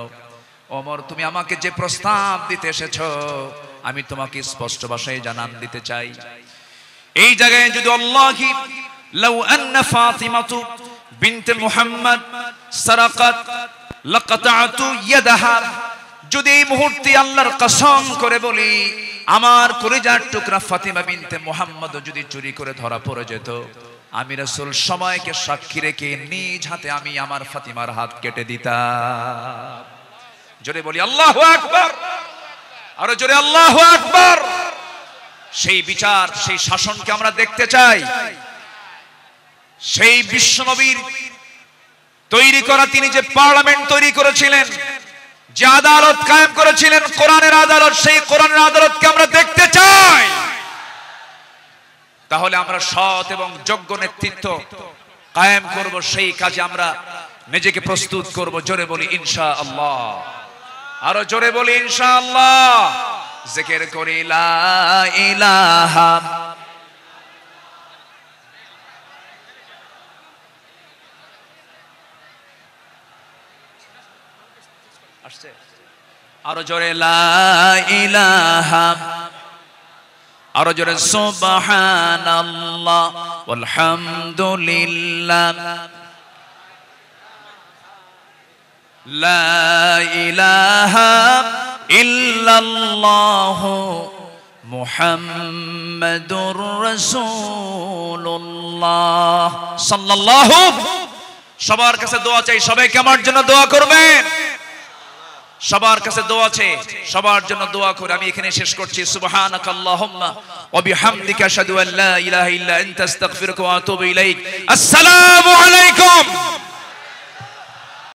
ওমর, তুমি আমাকে যে প্রস্তাব দিতে এসেছো, আমি তোমাকে স্পষ্ট ভাষায় জানান দিতে চাই। এই জায়গায় যদি আল্লাহি লাউ আন্না ফাতিমাতু বিনতে মুহাম্মদ সারাকাত লাকাতাতু ইয়াদাহা, যদি এই মুহূর্তে আল্লাহর কসম করে বলি, আমার কলিজার টুকরা ফাতিমা বিনতে মুহাম্মদ যদি চুরি করে ধরা পড়ে যেত, আমি রাসূল সময়কে সাক্ষী রেখে নিজ হাতে আমি আমার ফাতিমার হাত কেটে দিতাম। জোরে বলি আল্লাহু আকবার, আরো জোরে আল্লাহু আকবার। সেই বিচার, সেই শাসনকে আমরা দেখতে চাই। সেই বিশ্বনবীর তৈরি করা, তিনি যে পার্লামেন্ট তৈরি করেছিলেন, যে আদালত কায়েম করেছিলেন কোরআনের আদালত, সেই কোরআনের আদালতকে আমরা দেখতে চাই। তাহলে আমরা সৎ এবং যোগ্য নেতৃত্ব কায়েম করব, সেই কাজে আমরা নিজেকে প্রস্তুত করব। জোরে বলি ইনশাআল্লাহ, আরো জোরে বলি ইনশাআল্লাহ। জিকির করি লা ইলাহা আসছে, আরো জোরে লা ইলাহা, আরো জোরে সুবহানাল্লাহ ওয়ালহামদুলিল্লাহ, লা ইলাহা ইল্লাল্লাহ মুহাম্মাদুর রাসূলুল্লাহ সাল্লাল্লাহু। সবার কাছে দোয়া চাই, সবাইকে আমার জন্য দোয়া করবেন। সবার কাছে দোয়া আছে, সবার জন্য দোয়া করে আমি এখানে শেষ করছি। সুবহানাকাল্লাহুম্মা ওয়া বিহামদিকা আশহাদু আল্লা ইলাহা ইল্লা আনতা আস্তাগফিরুকা ওয়া আতুবু ইলাইক। আসসালামু আলাইকুম।